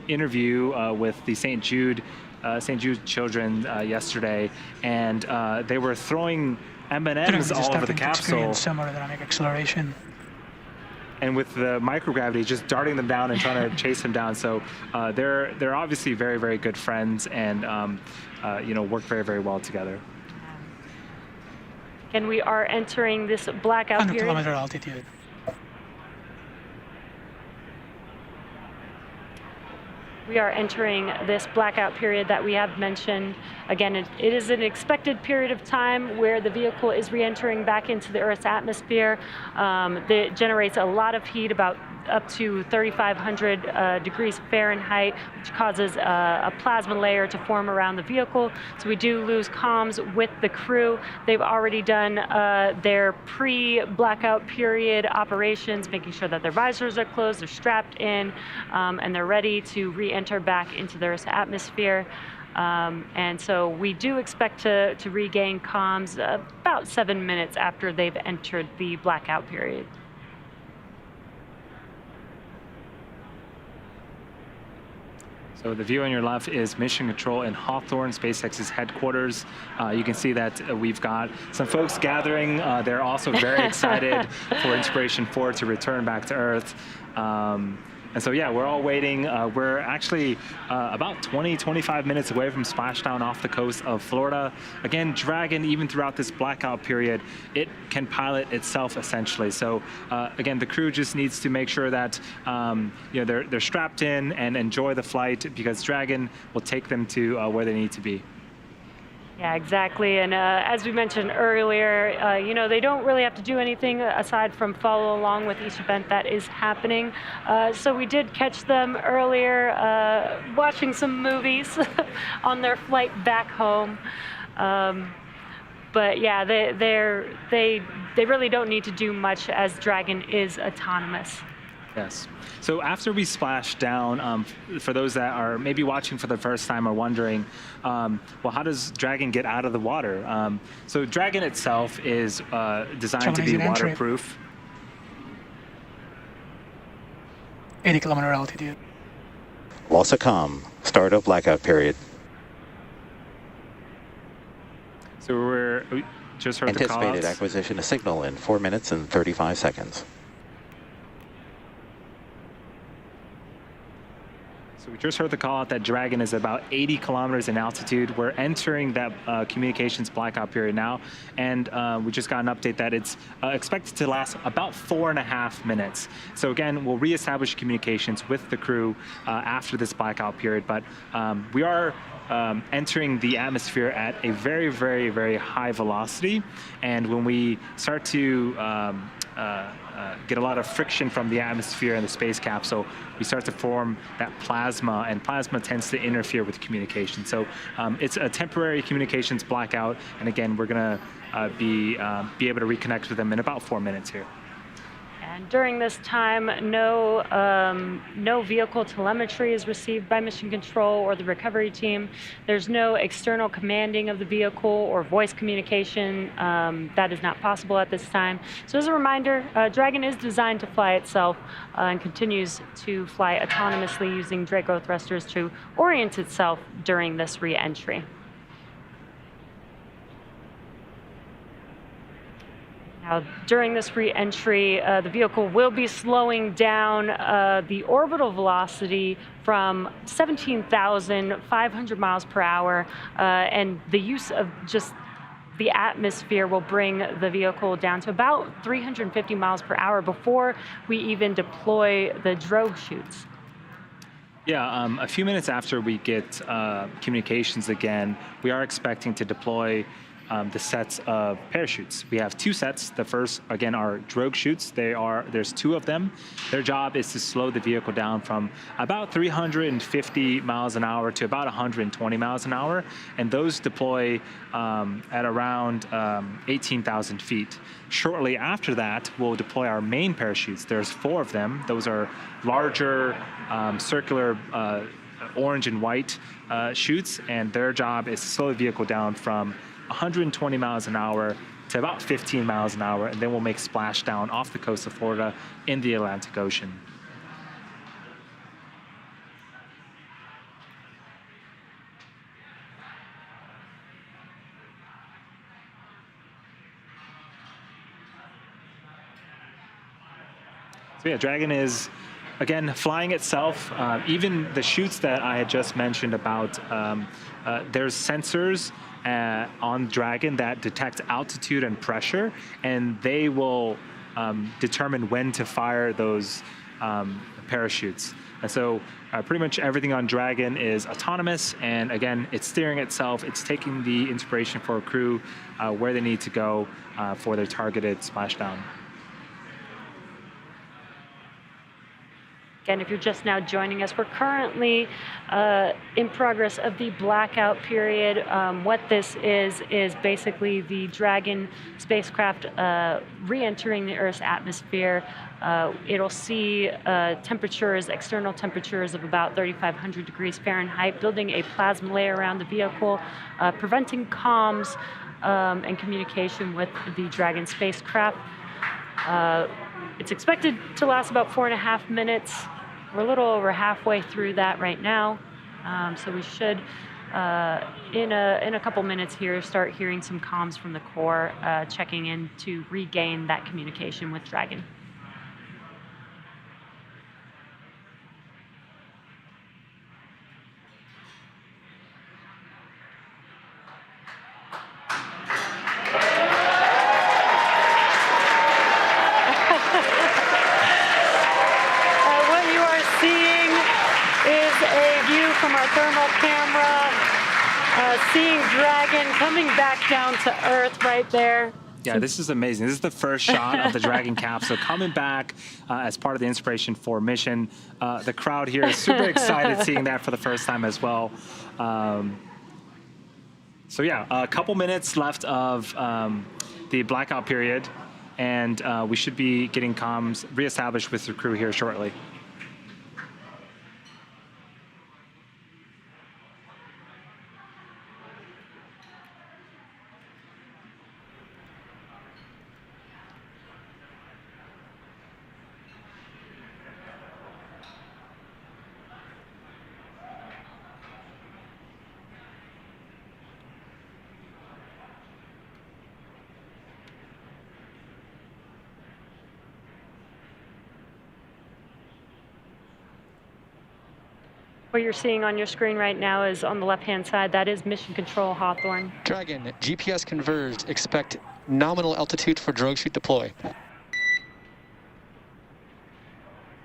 interview with the St. Jude children yesterday, and they were throwing M&Ms all over the capsule. Thermodynamic acceleration. And with the microgravity, just darting them down and trying to chase them down. So they're obviously very, very good friends, and work very, very well together. And we are entering this blackout 100 period. kilometer altitude. We are entering this blackout period that we have mentioned. Again, it is an expected period of time where the vehicle is re-entering back into the Earth's atmosphere. That generates a lot of heat, about up to 3,500 degrees Fahrenheit, which causes a plasma layer to form around the vehicle. So we do lose comms with the crew. They've already done their pre-blackout period operations, making sure that their visors are closed, they're strapped in, and they're ready to re-enter back into the Earth's atmosphere. And so we do expect to regain comms about 7 minutes after they've entered the blackout period. So the view on your left is Mission Control in Hawthorne, SpaceX's headquarters. You can see that we've got some folks gathering. They're also very excited for Inspiration 4 to return back to Earth. And so, yeah, we're all waiting. We're actually about 20, 25 minutes away from splashdown off the coast of Florida. Again, Dragon, even throughout this blackout period, it can pilot itself essentially. So, again, the crew just needs to make sure that they're strapped in and enjoy the flight, because Dragon will take them to where they need to be. Yeah, exactly. And as we mentioned earlier, they don't really have to do anything aside from follow along with each event that is happening. So we did catch them earlier watching some movies on their flight back home. But yeah, they really don't need to do much, as Dragon is autonomous. Yes. So after we splash down, for those that are maybe watching for the first time or wondering, well, how does Dragon get out of the water? So Dragon itself is designed to be waterproof. 80-kilometer altitude. Loss of comm. Start of blackout period. So we just heard the call. Anticipated acquisition of signal in 4 minutes and 35 seconds. So we just heard the call out that Dragon is about 80 kilometers in altitude. We're entering that communications blackout period now, and we just got an update that it's expected to last about 4.5 minutes. So again, we'll reestablish communications with the crew after this blackout period, but we are entering the atmosphere at a very, very, very high velocity, and when we start to get a lot of friction from the atmosphere and the space capsule, we start to form that plasma, and plasma tends to interfere with communication. So it's a temporary communications blackout, and again, we're going to be able to reconnect with them in about 4 minutes here. And during this time, no vehicle telemetry is received by Mission Control or the recovery team. There's no external commanding of the vehicle or voice communication. That is not possible at this time. So as a reminder, Dragon is designed to fly itself and continues to fly autonomously using Draco thrusters to orient itself during this re-entry. Now, during this re-entry, the vehicle will be slowing down the orbital velocity from 17,500 miles per hour, and the use of just the atmosphere will bring the vehicle down to about 350 miles per hour before we even deploy the drogue chutes. Yeah, a few minutes after we get communications again, we are expecting to deploy the sets of parachutes. We have 2 sets. The first, again, are drogue chutes. There's 2 of them. Their job is to slow the vehicle down from about 350 miles an hour to about 120 miles an hour, and those deploy at around 18,000 feet. Shortly after that, we'll deploy our main parachutes. There's 4 of them. Those are larger, circular, orange and white chutes, and their job is to slow the vehicle down from 120 miles an hour to about 15 miles an hour, and then we'll make splashdown off the coast of Florida in the Atlantic Ocean. So yeah, Dragon is, again, flying itself. Even the chutes that I had just mentioned about, there's sensors on Dragon that detect altitude and pressure, and they will determine when to fire those parachutes. And so pretty much everything on Dragon is autonomous, and again, it's steering itself. It's taking the Inspiration 4 crew where they need to go for their targeted splashdown. Again, if you're just now joining us, we're currently in progress of the blackout period. What this is basically the Dragon spacecraft re-entering the Earth's atmosphere. It'll see temperatures, external temperatures of about 3,500 degrees Fahrenheit, building a plasma layer around the vehicle, preventing comms and communication with the Dragon spacecraft. It's expected to last about 4.5 minutes. We're a little over halfway through that right now. So we should, in a couple minutes here, start hearing some comms from the core, checking in to regain that communication with Dragon. From our thermal camera, seeing Dragon coming back down to Earth right there. Yeah, this is amazing. This is the first shot of the Dragon capsule coming back as part of the Inspiration 4 mission. The crowd here is super excited seeing that for the first time as well. So yeah, a couple minutes left of the blackout period, and we should be getting comms reestablished with the crew here shortly. What you're seeing on your screen right now is on the left-hand side. That is Mission Control Hawthorne. Dragon, GPS converged. Expect nominal altitude for drogue chute deploy.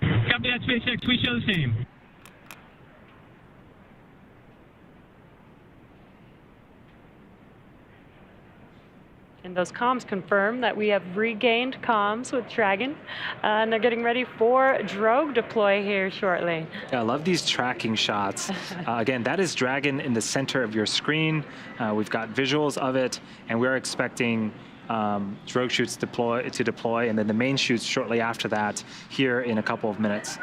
Copy that, SpaceX. We show the same. And those comms confirm that we have regained comms with Dragon, and they're getting ready for drogue deploy here shortly. Yeah, I love these tracking shots. Again, that is Dragon in the center of your screen. We've got visuals of it, and we're expecting drogue chutes to deploy, and then the main chutes shortly after that here in a couple of minutes.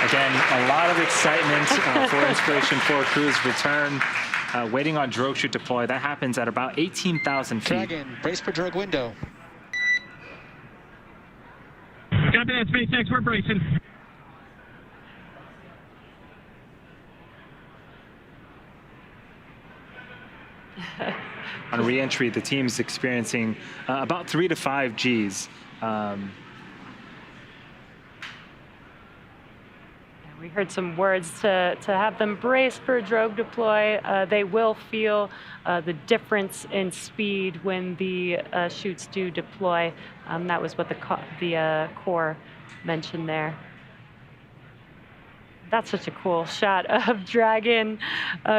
Again, a lot of excitement for Inspiration 4 crew's return, waiting on drogue chute deploy. That happens at about 18,000 feet. Dragon, brace for drogue window. Copy that, SpaceX. We're bracing. On re-entry, the team's experiencing about 3 to 5 Gs. We heard some words to have them brace for drogue deploy. They will feel the difference in speed when the chutes do deploy. That was what the core mentioned there. That's such a cool shot of Dragon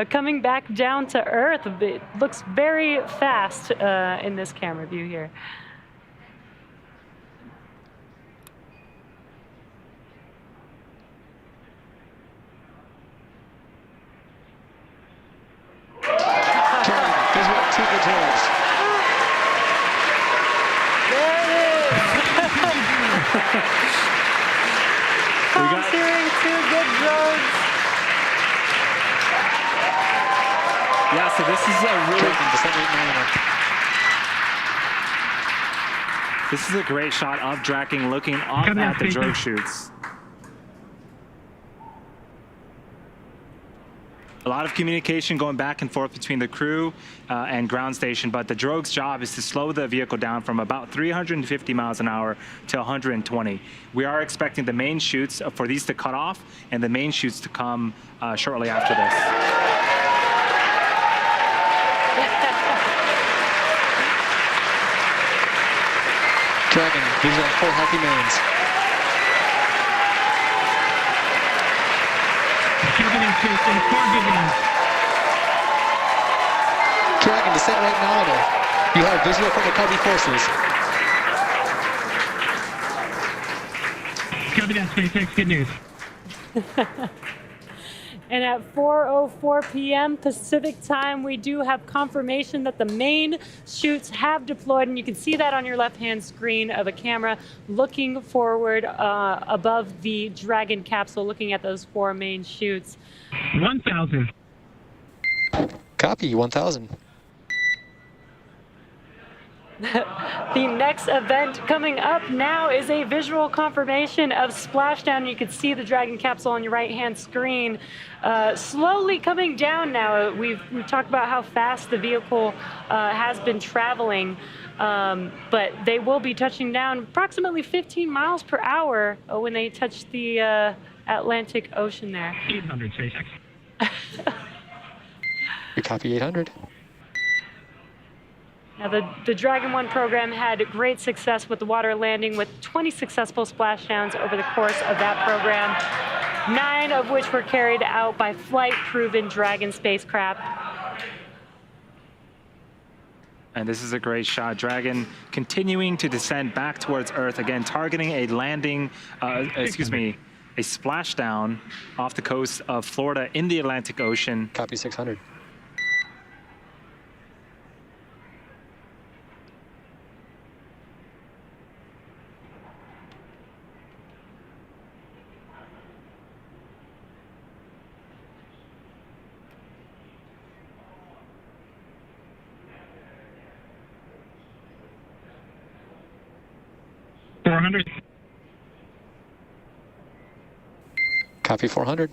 coming back down to Earth. It looks very fast in this camera view here. Steering 2 good drones. Yeah, so this is a really... This is a great shot of Dragon looking up at the drogue chutes. A lot of communication going back and forth between the crew and ground station, but the drogue's job is to slow the vehicle down from about 350 miles an hour to 120. We are expecting the main chutes for these to cut off and the main chutes to come shortly after this. Dragon, these are 4 healthy mains. Dragon, descent right nominal. You have visual from the Cubby forces. Copy that, SpaceX. Good news. And at 4:04 p.m. Pacific time, we do have confirmation that the main chutes have deployed, and you can see that on your left-hand screen of a camera looking forward above the Dragon capsule, looking at those 4 main chutes. 1,000. Copy, 1,000. The next event coming up now is a visual confirmation of splashdown. You can see the Dragon capsule on your right-hand screen slowly coming down now. We've talked about how fast the vehicle has been traveling, but they will be touching down approximately 15 miles per hour when they touch the Atlantic Ocean there. 800 SpaceX. We copy 800. Now, the Dragon 1 program had great success with the water landing, with 20 successful splashdowns over the course of that program, 9 of which were carried out by flight-proven Dragon spacecraft. And this is a great shot. Dragon continuing to descend back towards Earth, again targeting a landing, a splashdown off the coast of Florida in the Atlantic Ocean. Copy 600. Copy 400.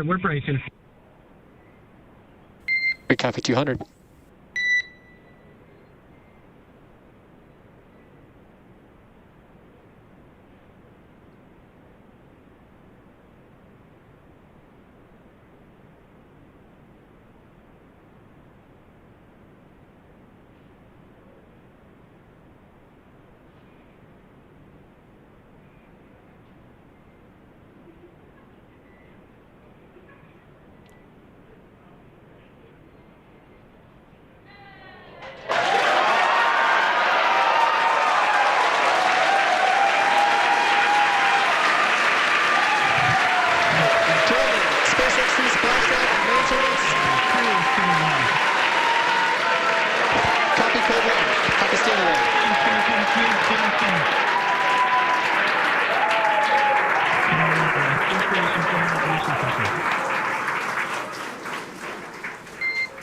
We're bracing. We copy 200.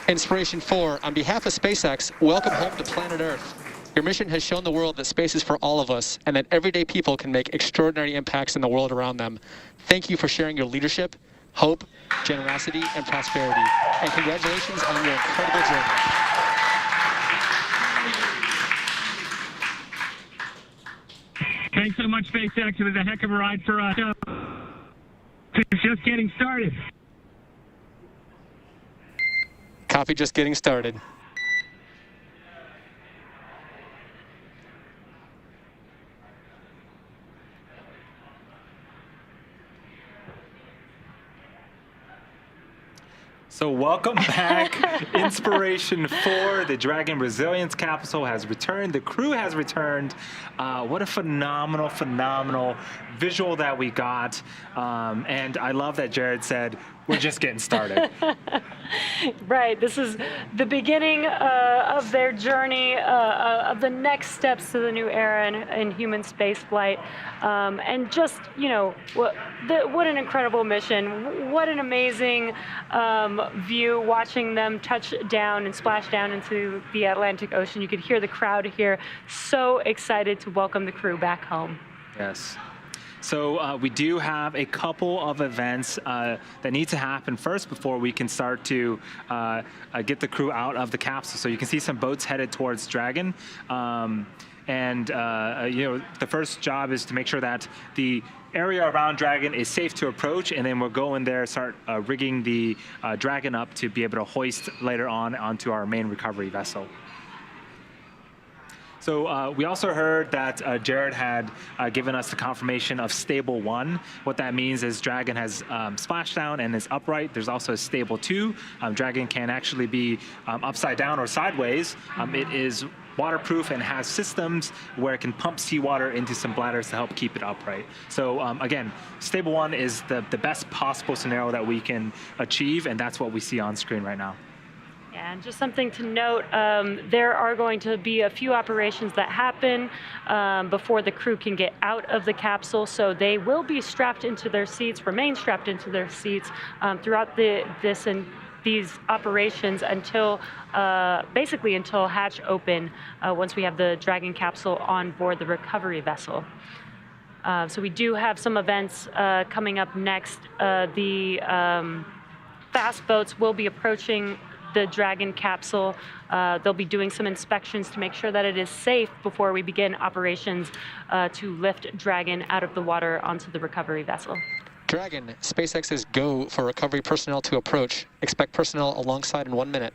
Inspiration 4, on behalf of SpaceX, welcome home to planet Earth. Your mission has shown the world that space is for all of us and that everyday people can make extraordinary impacts in the world around them. Thank you for sharing your leadership, hope, generosity, and prosperity. And congratulations on your incredible journey. Thanks so much, SpaceX. It was a heck of a ride for us. It's just getting started. Copy, just getting started. So welcome back. Inspiration 4, the Dragon Resilience capsule has returned. The crew has returned. What a phenomenal, phenomenal visual that we got. And I love that Jared said, we're just getting started. Right. This is the beginning of their journey, of the next steps to the new era in human spaceflight. And just, you know, what an incredible mission. What an amazing view watching them touch down and splash down into the Atlantic Ocean. You could hear the crowd here so excited to welcome the crew back home. Yes. So we do have a couple of events that need to happen first before we can start to get the crew out of the capsule. So you can see some boats headed towards Dragon. And you know, the first job is to make sure that the area around Dragon is safe to approach, and then we'll go in there, start rigging the Dragon up to be able to hoist later on onto our main recovery vessel. So we also heard that Jared had given us the confirmation of stable 1. What that means is Dragon has splashdown and is upright. There's also a stable 2. Dragon can actually be upside down or sideways. It is waterproof and has systems where it can pump seawater into some bladders to help keep it upright. So again, stable 1 is the best possible scenario that we can achieve, and that's what we see on screen right now. And just something to note, there are going to be a few operations that happen before the crew can get out of the capsule, so they will be strapped into their seats, remain strapped into their seats throughout these operations until, basically until hatch open, once we have the Dragon capsule on board the recovery vessel. So we do have some events coming up next. The fast boats will be approaching the Dragon capsule. They'll be doing some inspections to make sure that it is safe before we begin operations to lift Dragon out of the water onto the recovery vessel. Dragon, SpaceX's go for recovery personnel to approach. Expect personnel alongside in 1 minute.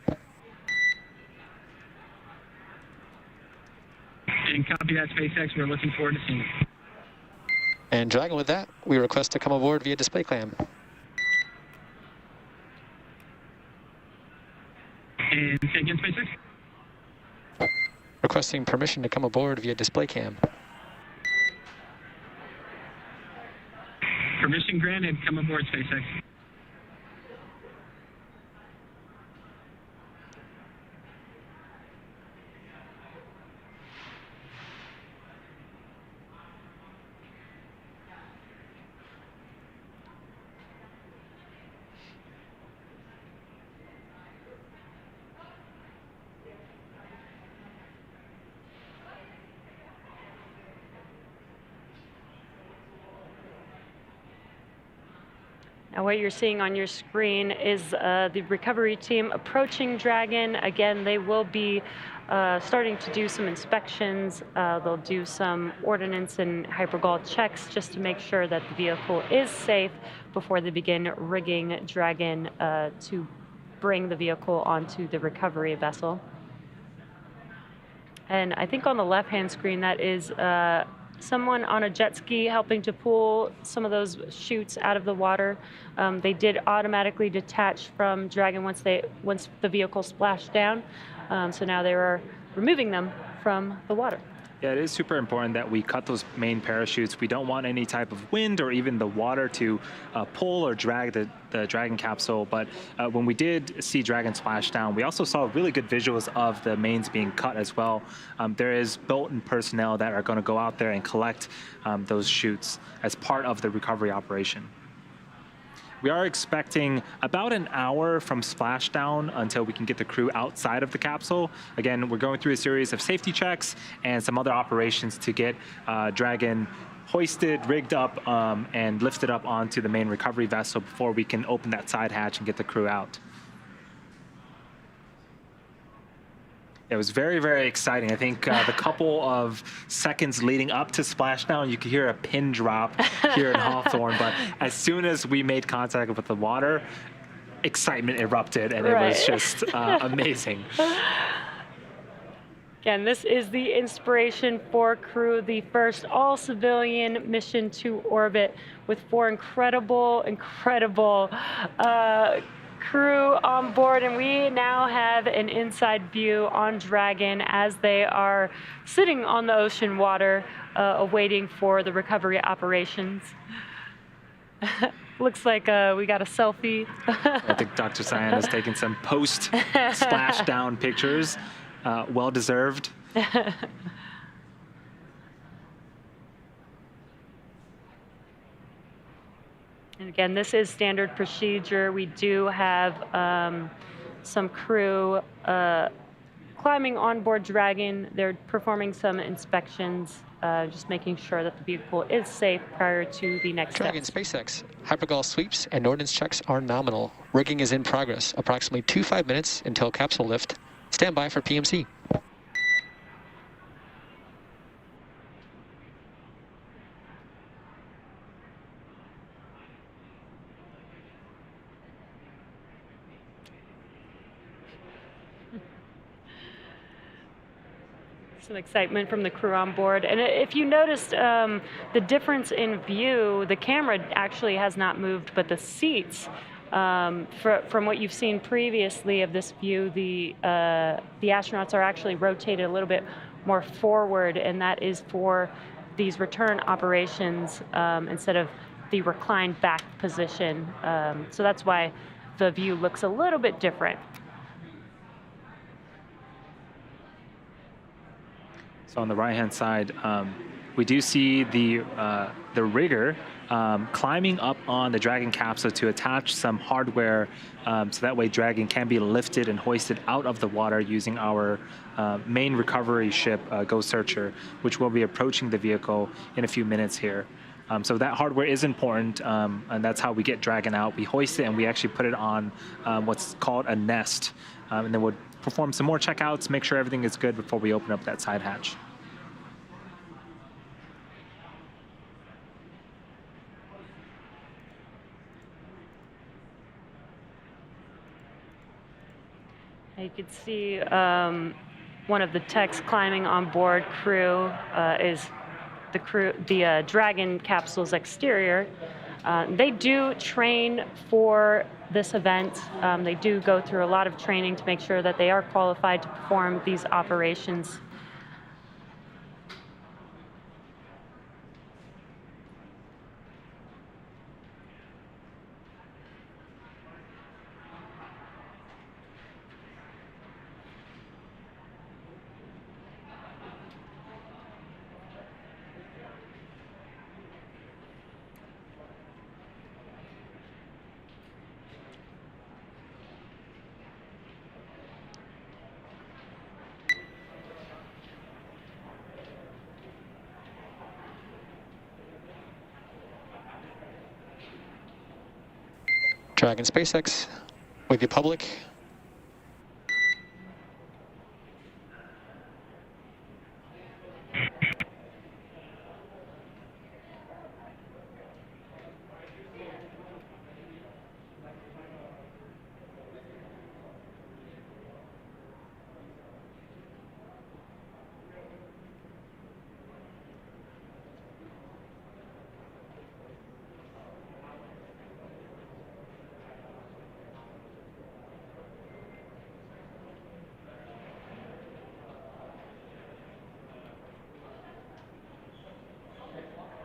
And copy that, SpaceX. We're looking forward to seeing you. And Dragon, with that, we request to come aboard via display cam. And say again, SpaceX? Requesting permission to come aboard via display cam. Permission granted. Come aboard, SpaceX. Now what you're seeing on your screen is the recovery team approaching Dragon. Again, they will be starting to do some inspections. They'll do some ordnance and hypergol checks just to make sure that the vehicle is safe before they begin rigging Dragon to bring the vehicle onto the recovery vessel. And I think on the left-hand screen, that is someone on a jet ski helping to pull some of those chutes out of the water. They did automatically detach from Dragon once the vehicle splashed down. So now they are removing them from the water. Yeah, it is super important that we cut those main parachutes. We don't want any type of wind or even the water to pull or drag the Dragon capsule. But when we did see Dragon splash down, we also saw really good visuals of the mains being cut as well. There is boat and personnel that are going to go out there and collect those chutes as part of the recovery operation. We are expecting about an hour from splashdown until we can get the crew outside of the capsule. Again, we're going through a series of safety checks and some other operations to get Dragon hoisted, rigged up, and lifted up onto the main recovery vessel before we can open that side hatch and get the crew out. It was very, very exciting. I think the couple of seconds leading up to splashdown, you could hear a pin drop here in Hawthorne. But as soon as we made contact with the water, excitement erupted, and it was just amazing. Again, this is the Inspiration 4 crew, the first all-civilian mission to orbit with 4 incredible crew on board, and we now have an inside view on Dragon as they are sitting on the ocean water awaiting for the recovery operations. Looks like we got a selfie. I think Dr. Cyan has taken some post-splashdown pictures. Well deserved. And again, this is standard procedure. We do have some crew climbing on board Dragon. They're performing some inspections, just making sure that the vehicle is safe prior to the next Dragon steps. SpaceX, hypergol sweeps and ordnance checks are nominal. Rigging is in progress. Approximately 5 minutes until capsule lift. Stand by for PMC. Some excitement from the crew on board. And if you noticed the difference in view, the camera actually has not moved, but the seats, from what you've seen previously of this view, the astronauts are actually rotated a little bit more forward, and that is for these return operations instead of the reclined back position. So that's why the view looks a little bit different. So on the right-hand side, we do see the rigger climbing up on the Dragon capsule to attach some hardware, so that way Dragon can be lifted and hoisted out of the water using our main recovery ship, Ghost Searcher, which will be approaching the vehicle in a few minutes here. So that hardware is important, and that's how we get Dragon out. We hoist it and we actually put it on what's called a nest, and then we'll perform some more checkouts, make sure everything is good before we open up that side hatch. You can see one of the techs climbing on board. Crew is the Dragon capsule's exterior. They do train for this event. They do go through a lot of training to make sure that they are qualified to perform these operations. Dragon SpaceX with the public.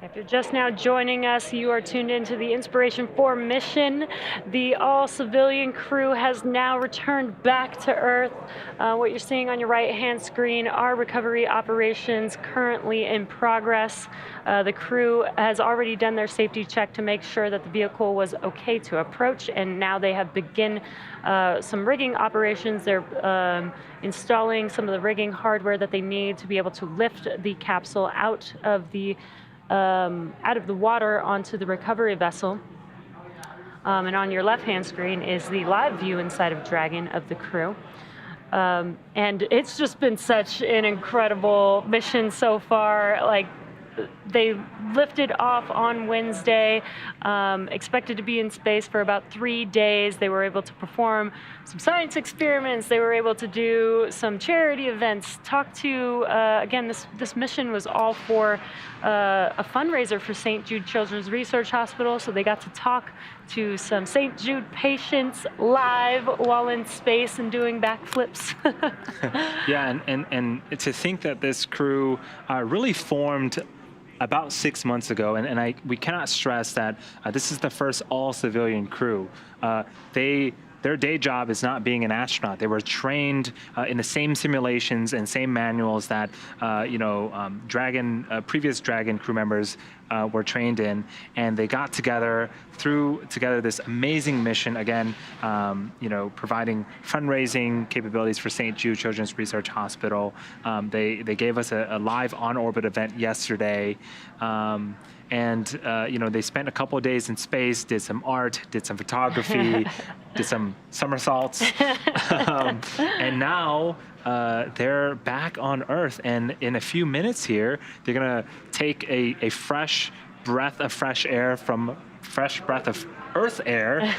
If you're just now joining us, you are tuned into the Inspiration 4 mission. The all-civilian crew has now returned back to Earth. What you're seeing on your right-hand screen are recovery operations currently in progress. The crew has already done their safety check to make sure that the vehicle was okay to approach, and now they have begun some rigging operations. They're installing some of the rigging hardware that they need to be able to lift the capsule out of the water onto the recovery vessel. And on your left-hand screen is the live view inside of Dragon of the crew. And it's just been such an incredible mission so far. Like, they lifted off on Wednesday, expected to be in space for about 3 days. They were able to perform some science experiments. They were able to do some charity events, talk to, again, this mission was all for a fundraiser for St. Jude Children's Research Hospital. So they got to talk to some St. Jude patients live while in space and doing backflips. Yeah, and to think that this crew really formed about 6 months ago, and we cannot stress that this is the first all-civilian crew. Their day job is not being an astronaut. They were trained in the same simulations and same manuals that previous Dragon crew members were trained in, and they got together, threw together this amazing mission. Again, providing fundraising capabilities for St. Jude Children's Research Hospital. They gave us a live on-orbit event yesterday. And they spent a couple of days in space, did some art, did some photography, did some somersaults, and now they're back on Earth. And in a few minutes here, they're gonna take a fresh breath of fresh breath of Earth air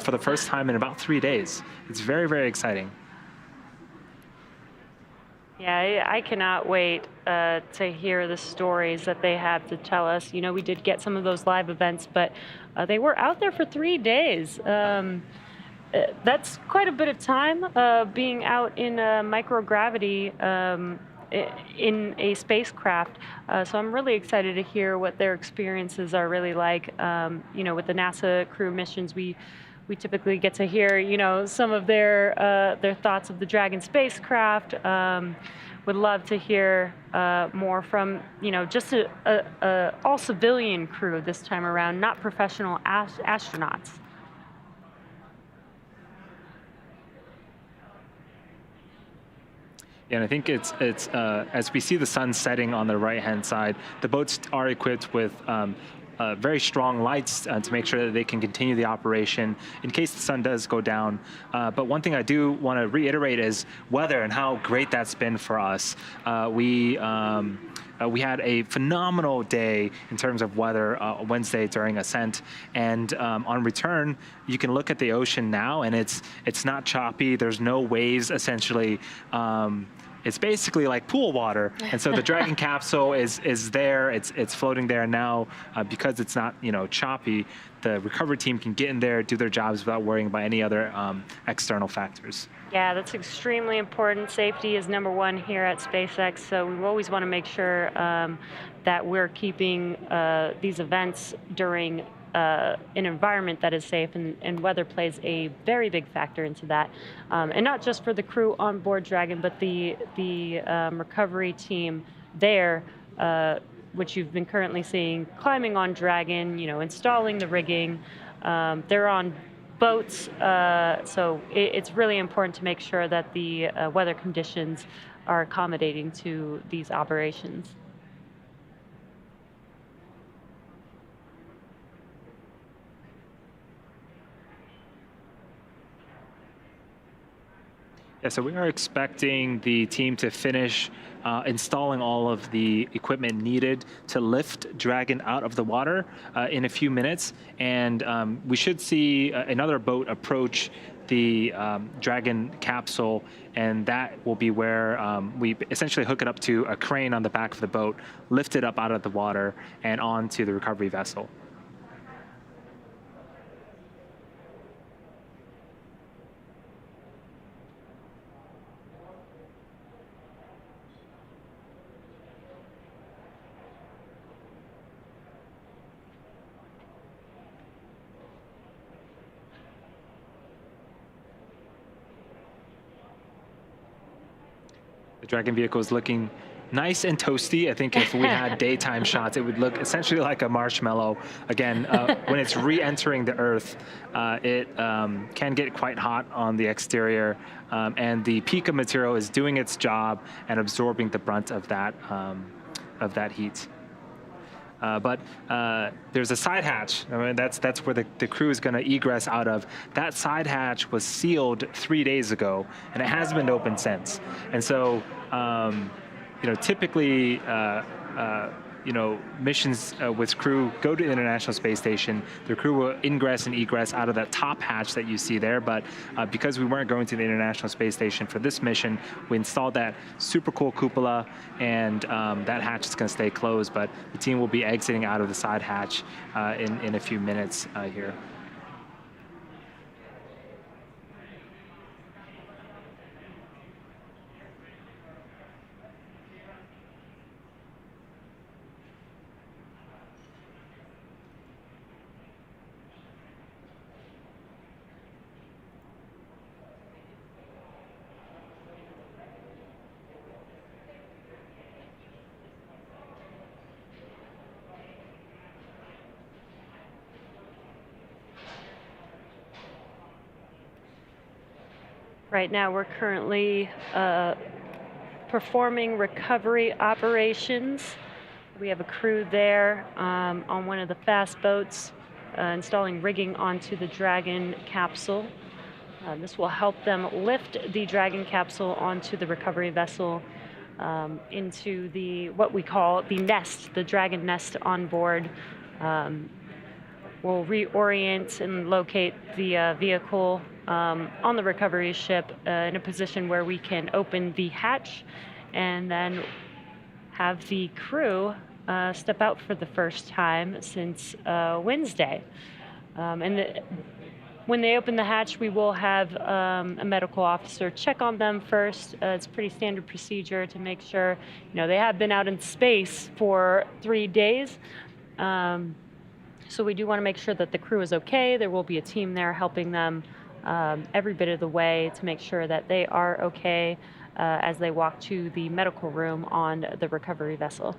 for the first time in about 3 days. It's very, very exciting. Yeah, I cannot wait to hear the stories that they have to tell us. You know, we did get some of those live events, but they were out there for 3 days. That's quite a bit of time being out in microgravity in a spacecraft. So I'm really excited to hear what their experiences are really like. You know, with the NASA crew missions, we typically get to hear, you know, some of their thoughts of the Dragon spacecraft. Would love to hear more from, you know, just a all civilian crew this time around, not professional astronauts. Yeah, and I think it's as we see the sun setting on the right-hand side, the boats are equipped with very strong lights to make sure that they can continue the operation in case the sun does go down. But one thing I do want to reiterate is weather and how great that's been for us. We had a phenomenal day in terms of weather Wednesday during ascent, and on return, you can look at the ocean now, and it's not choppy. There's no waves essentially. It's basically like pool water, and so the Dragon capsule is there. It's floating there now because it's not, you know, choppy. The recovery team can get in there, do their jobs without worrying about any other external factors. Yeah, that's extremely important. Safety is number one here at SpaceX, so we always want to make sure that we're keeping these events during an environment that is safe, and weather plays a very big factor into that. And not just for the crew on board Dragon, but the recovery team there, which you've been currently seeing climbing on Dragon, you know, installing the rigging. They're on boats, so it's really important to make sure that the weather conditions are accommodating to these operations. Yeah, so we are expecting the team to finish installing all of the equipment needed to lift Dragon out of the water in a few minutes. And we should see another boat approach the Dragon capsule, and that will be where we essentially hook it up to a crane on the back of the boat, lift it up out of the water and onto the recovery vessel. The Dragon vehicle is looking nice and toasty. I think if we had daytime shots, it would look essentially like a marshmallow. Again, when it's re-entering the Earth, it can get quite hot on the exterior, and the Pika material is doing its job and absorbing the brunt of that heat. But there's a side hatch. I mean, that's where the crew is going to egress out of. That side hatch was sealed 3 days ago, and it hasn't been opened since. And so, you know, typically, you know, missions with crew go to the International Space Station. The crew will ingress and egress out of that top hatch that you see there. But because we weren't going to the International Space Station for this mission, we installed that super cool cupola, and that hatch is going to stay closed. But the team will be exiting out of the side hatch in a few minutes here. Right now, we're currently performing recovery operations. We have a crew there on one of the fast boats installing rigging onto the Dragon capsule. This will help them lift the Dragon capsule onto the recovery vessel into what we call the nest, the Dragon nest on board. We'll reorient and locate the vehicle on the recovery ship in a position where we can open the hatch and then have the crew step out for the first time since Wednesday. When they open the hatch, we will have a medical officer check on them first. It's pretty standard procedure to make sure, they have been out in space for 3 days. So we do want to make sure that the crew is okay. There will be a team there helping them every bit of the way to make sure that they are okay as they walk to the medical room on the recovery vessel.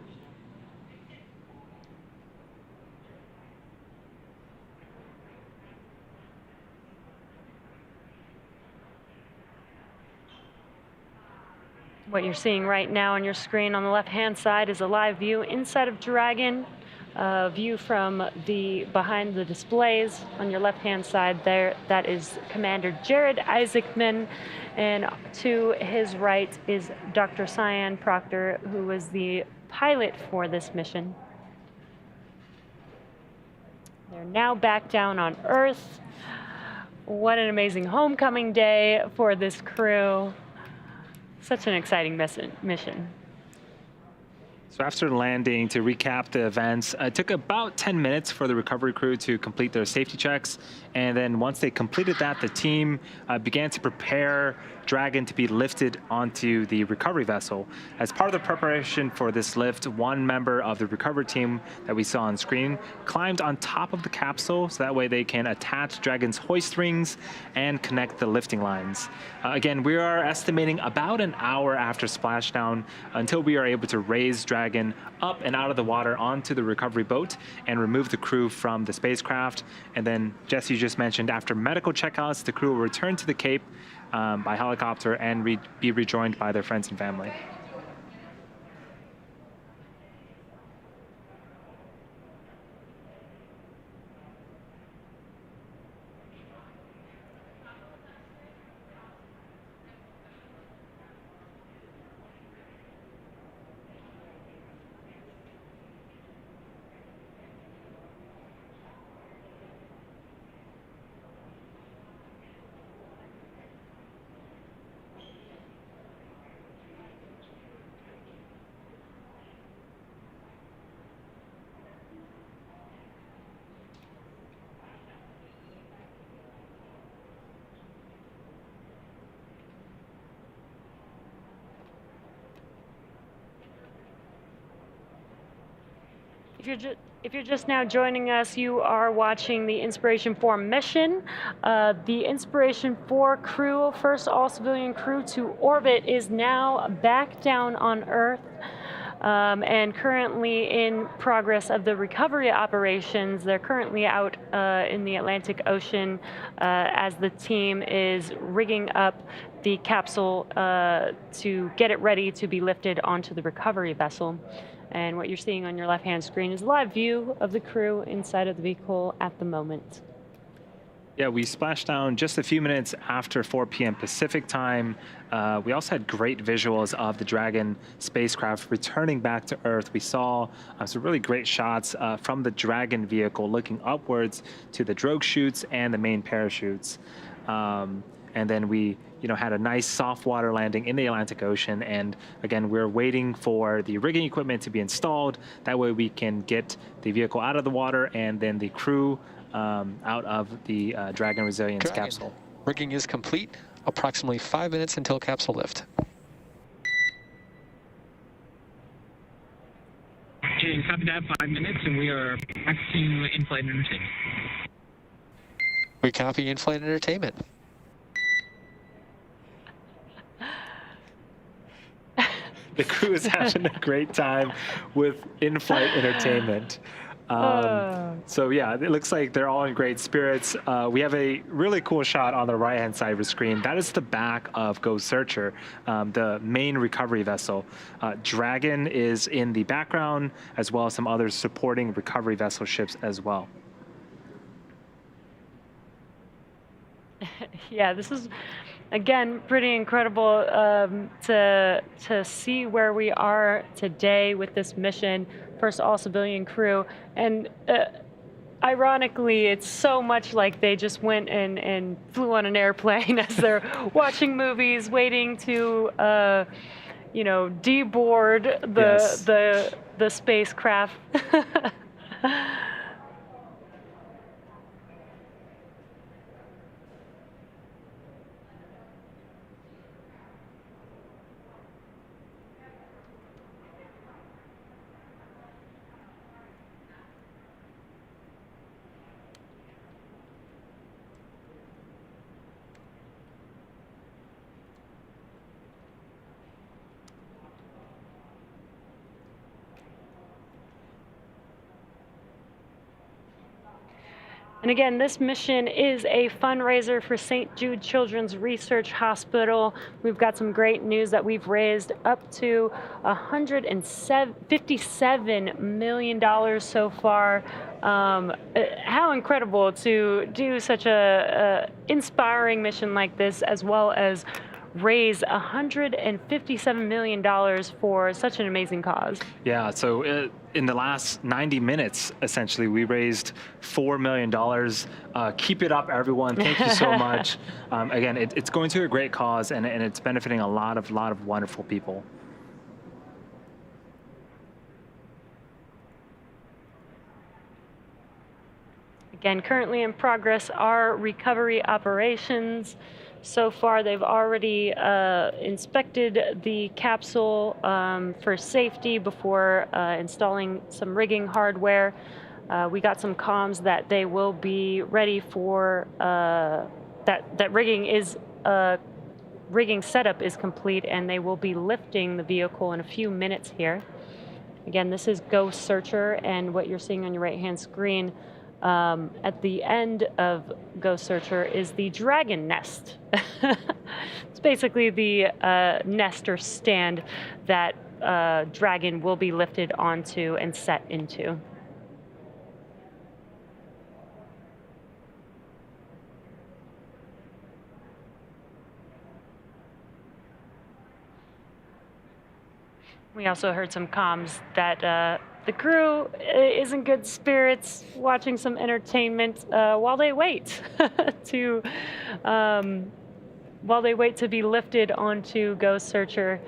What you're seeing right now on your screen on the left-hand side is a live view inside of Dragon, a view from behind the displays. On your left-hand side there, that is Commander Jared Isaacman, and to his right is Dr. Cyan Proctor, who was the pilot for this mission. They're now back down on Earth. What an amazing homecoming day for this crew. Such an exciting mission. So after landing, to recap the events, it took about 10 minutes for the recovery crew to complete their safety checks. And then once they completed that, the team began to prepare Dragon to be lifted onto the recovery vessel. As part of the preparation for this lift, one member of the recovery team that we saw on screen climbed on top of the capsule, so that way they can attach Dragon's hoist rings and connect the lifting lines. Again, we are estimating about an hour after splashdown until we are able to raise Dragon up and out of the water onto the recovery boat and remove the crew from the spacecraft. And then, Jesse, you just mentioned, after medical checkouts, the crew will return to the Cape by helicopter and be rejoined by their friends and family. If you're just now joining us, you are watching the Inspiration 4 mission. The Inspiration 4 crew, first all-civilian crew to orbit, is now back down on Earth and currently in progress of the recovery operations. They're currently out in the Atlantic Ocean as the team is rigging up the capsule to get it ready to be lifted onto the recovery vessel. And what you're seeing on your left-hand screen is a live view of the crew inside of the vehicle at the moment. Yeah, we splashed down just a few minutes after 4 p.m. Pacific time. We also had great visuals of the Dragon spacecraft returning back to Earth. We saw some really great shots from the Dragon vehicle looking upwards to the drogue chutes and the main parachutes. And then we had a nice soft water landing in the Atlantic Ocean. And again, we're waiting for the rigging equipment to be installed. That way we can get the vehicle out of the water and then the crew out of the Dragon Resilience capsule. Rigging is complete. Approximately 5 minutes until capsule lift. Okay, copy that, 5 minutes, and we are back to in-flight entertainment. We copy in-flight entertainment. The crew is having a great time with in-flight entertainment. So yeah, it looks like they're all in great spirits. We have a really cool shot on the right-hand side of the screen. That is the back of Ghost Searcher, the main recovery vessel. Dragon is in the background, as well as some other supporting recovery vessel ships as well. Yeah, this is, again, pretty incredible to see where we are today with this mission, first all-civilian crew. And ironically, it's so much like they just went and flew on an airplane as they're watching movies, waiting to, you know, deboard Yes. the spacecraft. And again, this mission is a fundraiser for St. Jude Children's Research Hospital. We've got some great news that we've raised up to $157 million so far. How incredible to do such a inspiring mission like this, as well as raise $157 million for such an amazing cause. Yeah, so in the last 90 minutes, essentially, we raised $4 million. Keep it up, everyone. Thank you so much. Again, it's going to a great cause, and it's benefiting a lot of wonderful people. Again, currently in progress are recovery operations. So far, they've already inspected the capsule for safety before installing some rigging hardware. We got some comms that they will be ready for, that rigging setup is complete, and they will be lifting the vehicle in a few minutes here. Again, this is Ghost Searcher, and what you're seeing on your right-hand screen at the end of Ghost Searcher is the Dragon Nest. It's basically the nest or stand that Dragon will be lifted onto and set into. We also heard some comms that the crew is in good spirits, watching some entertainment while they wait to be lifted onto Ghost Searcher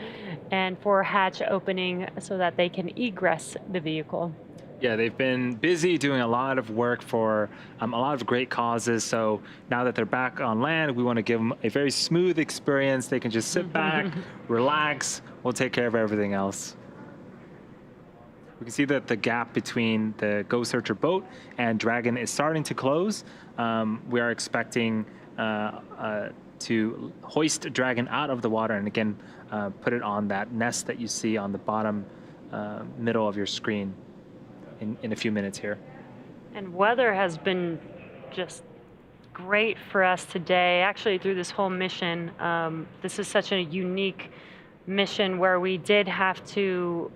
and for hatch opening so that they can egress the vehicle. Yeah, they've been busy doing a lot of work for a lot of great causes. So now that they're back on land, we want to give them a very smooth experience. They can just sit back, relax. We'll take care of everything else. We can see that the gap between the Ghost Searcher boat and Dragon is starting to close. We are expecting to hoist Dragon out of the water and again put it on that nest that you see on the bottom middle of your screen in a few minutes here. And weather has been just great for us today, actually through this whole mission. This is such a unique mission where we did have to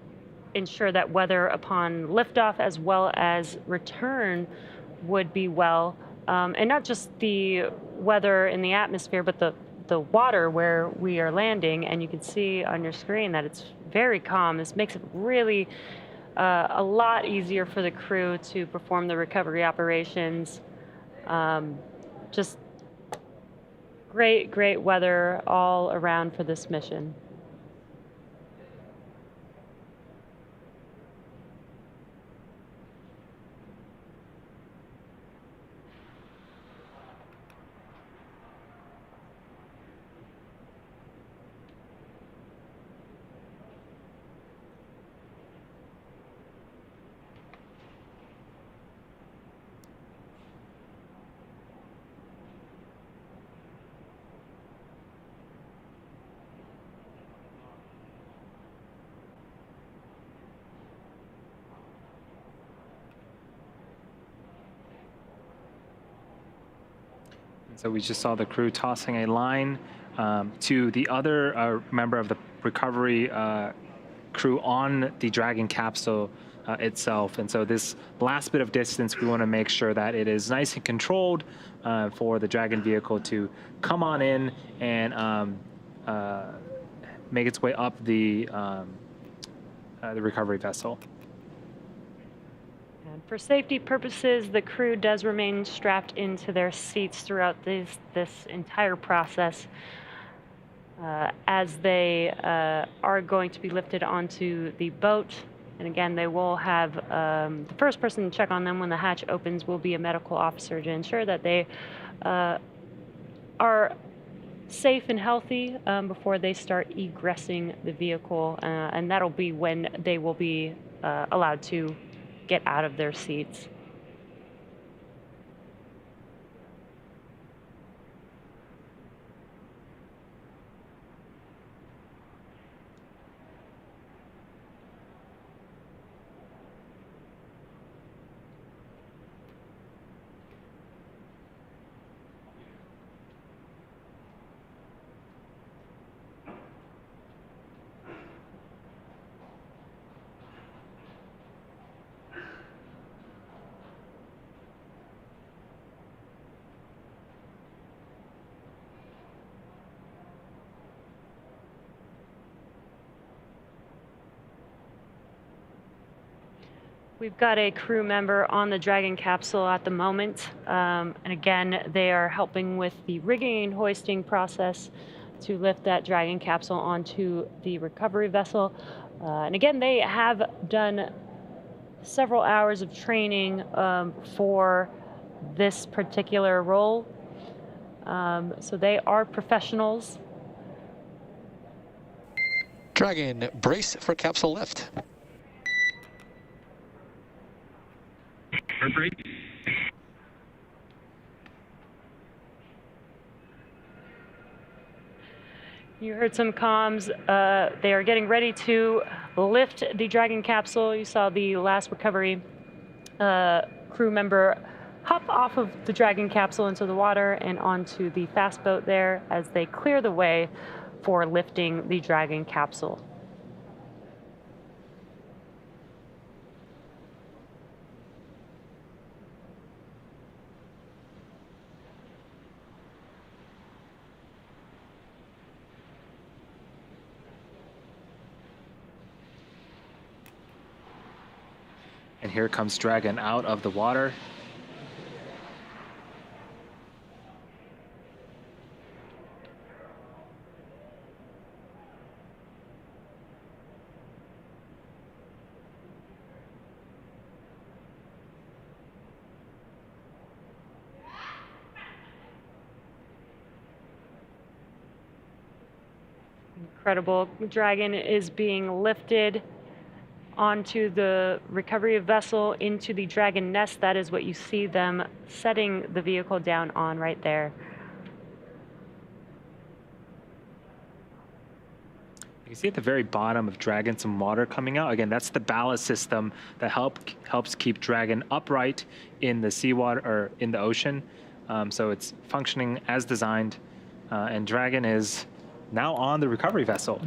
ensure that weather upon liftoff as well as return would be well. And not just the weather in the atmosphere, but the water where we are landing. And you can see on your screen that it's very calm. This makes it really a lot easier for the crew to perform the recovery operations. Just great weather all around for this mission. So we just saw the crew tossing a line to the other member of the recovery crew on the Dragon capsule itself. And so this last bit of distance, we want to make sure that it is nice and controlled for the Dragon vehicle to come on in and make its way up the recovery vessel. And for safety purposes, the crew does remain strapped into their seats throughout this entire process. as they are going to be lifted onto the boat. And again, they will have the first person to check on them when the hatch opens will be a medical officer to ensure that they are safe and healthy before they start egressing the vehicle. And that'll be when they will be allowed to get out of their seats. We've got a crew member on the Dragon capsule at the moment. And again, they are helping with the rigging and hoisting process to lift that Dragon capsule onto the recovery vessel. And again, they have done several hours of training for this particular role. So they are professionals. Dragon, brace for capsule lift. Break. You heard some comms. They are getting ready to lift the Dragon capsule. You saw the last recovery crew member hop off of the Dragon capsule into the water and onto the fast boat there as they clear the way for lifting the Dragon capsule. And here comes Dragon out of the water. Incredible. Dragon is being lifted onto the recovery vessel into the Dragon nest. That is what you see them setting the vehicle down on right there. You can see at the very bottom of Dragon some water coming out. Again, that's the ballast system that helps keep Dragon upright in the seawater or in the ocean. So it's functioning as designed, and Dragon is now on the recovery vessel.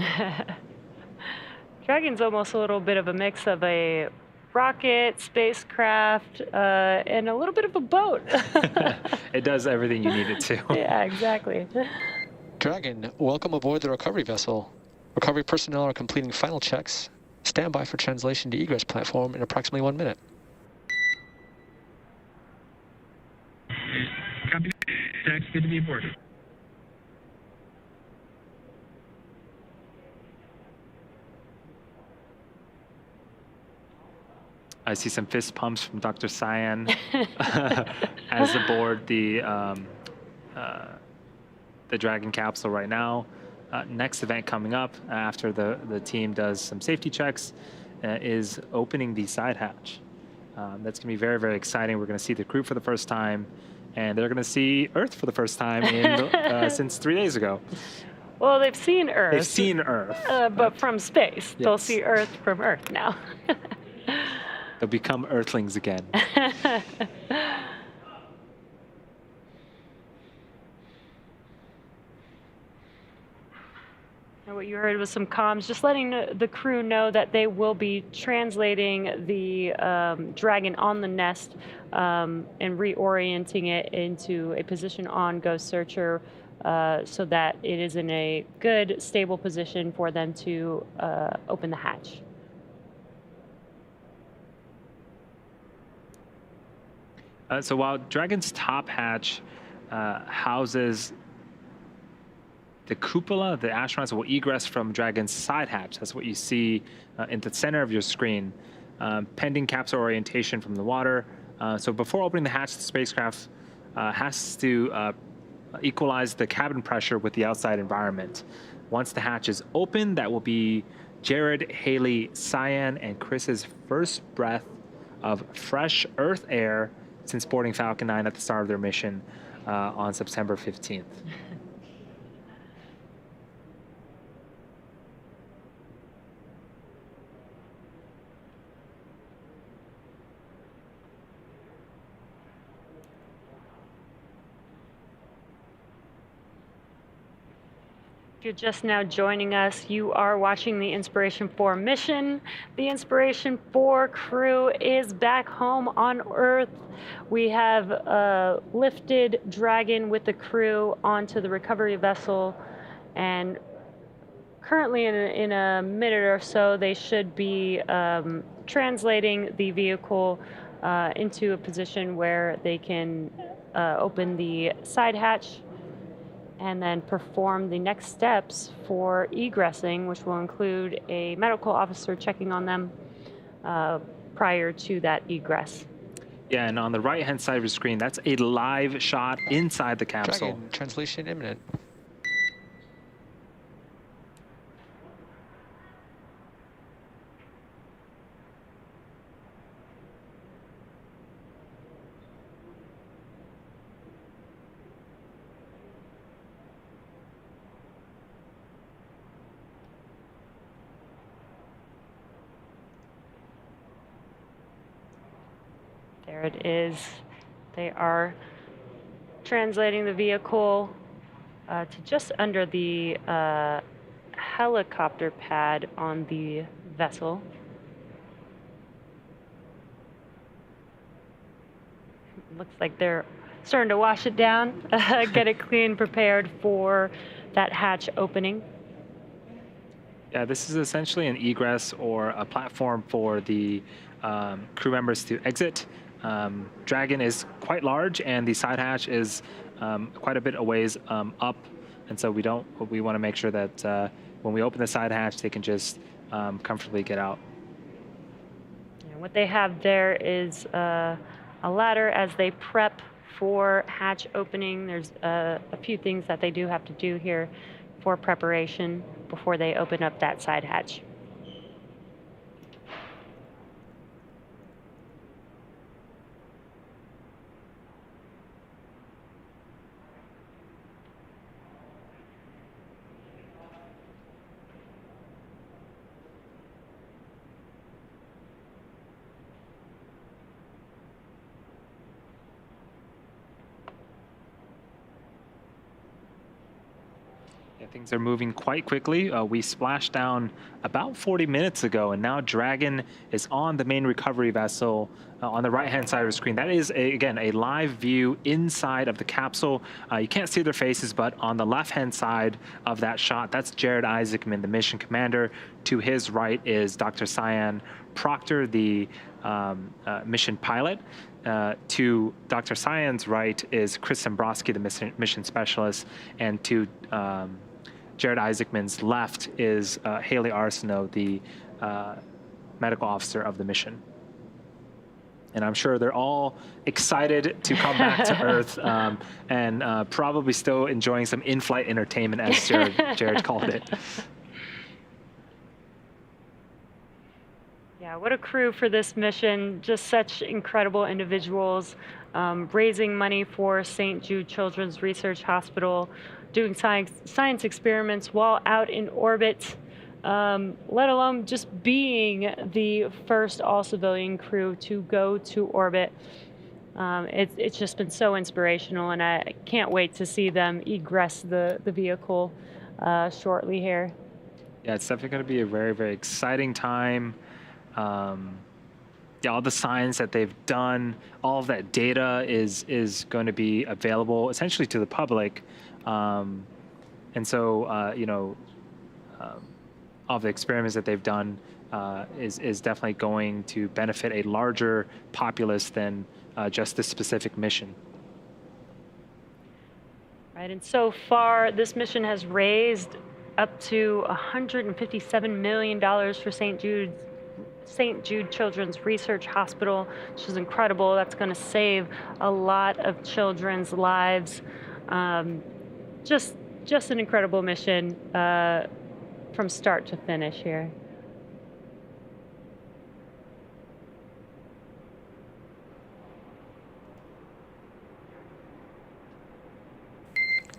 Dragon's almost a little bit of a mix of a rocket, spacecraft, and a little bit of a boat. It does everything you need it to. Yeah, exactly. Dragon, welcome aboard the recovery vessel. Recovery personnel are completing final checks. Stand by for translation to egress platform in approximately 1 minute. Copy. Jax, good to be aboard. I see some fist pumps from Dr. Cyan as aboard the Dragon capsule right now. Next event coming up after the team does some safety checks is opening the side hatch. That's going to be very, very exciting. We're going to see the crew for the first time, and they're going to see Earth for the first time since 3 days ago. Well, they've seen Earth. They've seen Earth. But from space. Yes. They'll see Earth from Earth now. They'll become Earthlings again. And what you heard was some comms, just letting the crew know that they will be translating the Dragon on the nest and reorienting it into a position on Ghost Searcher so that it is in a good, stable position for them to open the hatch. So while Dragon's top hatch houses the cupola, the astronauts will egress from Dragon's side hatch. That's what you see in the center of your screen, pending capsule orientation from the water. So before opening the hatch, the spacecraft has to equalize the cabin pressure with the outside environment. Once the hatch is open, that will be Jared, Haley, Cyan, and Chris's first breath of fresh Earth air since boarding Falcon 9 at the start of their mission on September 15th. If you're just now joining us, you are watching the Inspiration 4 mission. The Inspiration 4 crew is back home on Earth. We have lifted Dragon with the crew onto the recovery vessel, and currently in a minute or so, they should be translating the vehicle into a position where they can open the side hatch and then perform the next steps for egressing, which will include a medical officer checking on them prior to that egress. Yeah, and on the right-hand side of your screen, that's a live shot inside the capsule. Dragon, translation imminent. There it is. They are translating the vehicle to just under the helicopter pad on the vessel. Looks like they're starting to wash it down, get it clean, prepared for that hatch opening. Yeah, this is essentially an egress or a platform for the crew members to exit. Dragon is quite large, and the side hatch is quite a bit a ways up, and so we want to make sure that when we open the side hatch, they can just comfortably get out. And what they have there is a ladder as they prep for hatch opening. There's a few things that they do have to do here for preparation before they open up that side hatch. Yeah, things are moving quite quickly. We splashed down about 40 minutes ago, and now Dragon is on the main recovery vessel on the right-hand side of the screen. That is, again, a live view inside of the capsule. You can't see their faces, but on the left-hand side of that shot, that's Jared Isaacman, the mission commander. To his right is Dr. Cyan Proctor, the mission pilot. To Dr. Cyan's right is Chris Zembrowski, the mission specialist, and to Jared Isaacman's left is Haley Arsenault, the medical officer of the mission. And I'm sure they're all excited to come back to Earth and probably still enjoying some in-flight entertainment, as Jared called it. Yeah, what a crew for this mission. Just such incredible individuals, raising money for St. Jude Children's Research Hospital, doing science experiments while out in orbit, let alone just being the first all-civilian crew to go to orbit. It's just been so inspirational, and I can't wait to see them egress the vehicle shortly here. Yeah, it's definitely going to be a very, very exciting time. Yeah, all the science that they've done, all of that data is going to be available essentially to the public, and so you know, all the experiments that they've done is definitely going to benefit a larger populace than just this specific mission. Right, and so far, this mission has raised up to $157 million for St. Jude Children's Research Hospital, which is incredible. That's going to save a lot of children's lives. Just an incredible mission from start to finish here.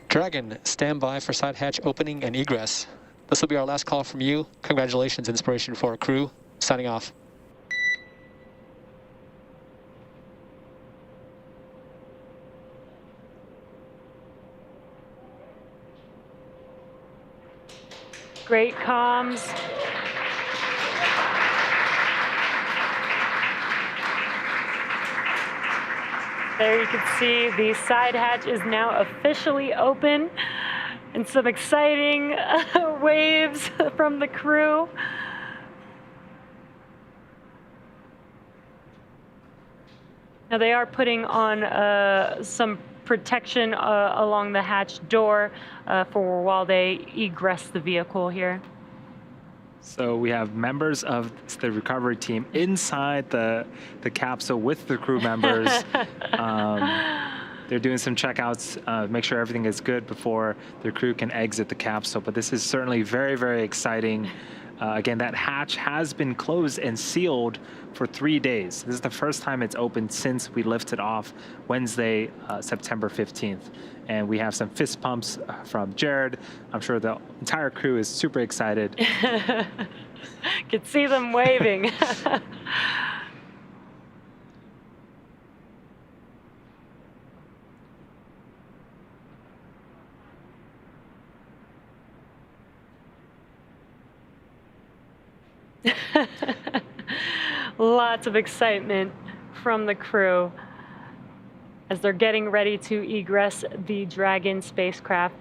Dragon, stand by for side hatch opening and egress. This will be our last call from you. Congratulations, Inspiration 4 crew. Signing off. Great comms. There you can see the side hatch is now officially open, and some exciting waves from the crew. Now they are putting on some protection along the hatch door for while they egress the vehicle here. So we have members of the recovery team inside the capsule with the crew members. They're doing some checkouts, make sure everything is good before the crew can exit the capsule. But this is certainly very, very exciting. Again, that hatch has been closed and sealed for 3 days. This is the first time it's opened since we lifted off Wednesday, September 15th. And we have some fist pumps from Jared. I'm sure the entire crew is super excited. Could see them waving. Lots of excitement from the crew as they're getting ready to egress the Dragon spacecraft.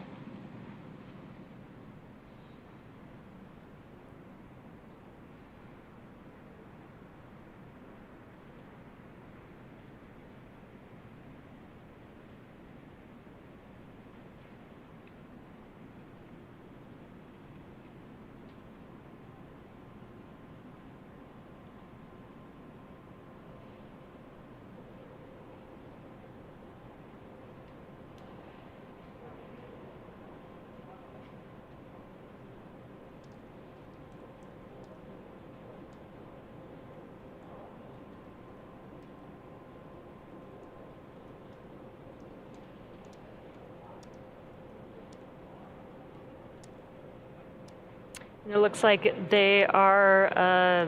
It looks like they are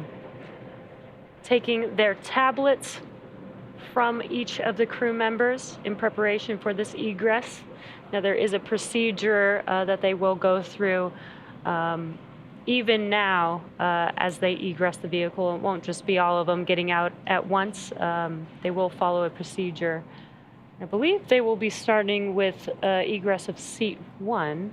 taking their tablets from each of the crew members in preparation for this egress. Now there is a procedure that they will go through even now as they egress the vehicle. It won't just be all of them getting out at once. They will follow a procedure. I believe they will be starting with egress of seat 1.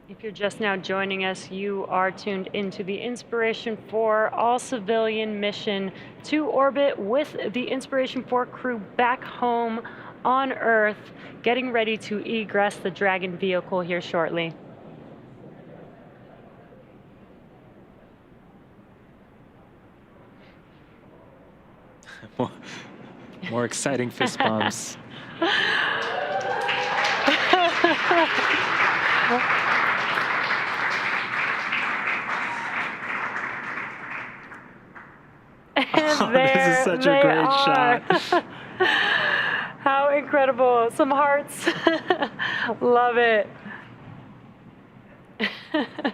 If you're just now joining us, you are tuned into the Inspiration 4 all-civilian mission to orbit with the Inspiration 4 crew back home on Earth, getting ready to egress the Dragon vehicle here shortly. More exciting fist bumps. This is such a great shot. How incredible. Some hearts. Love it.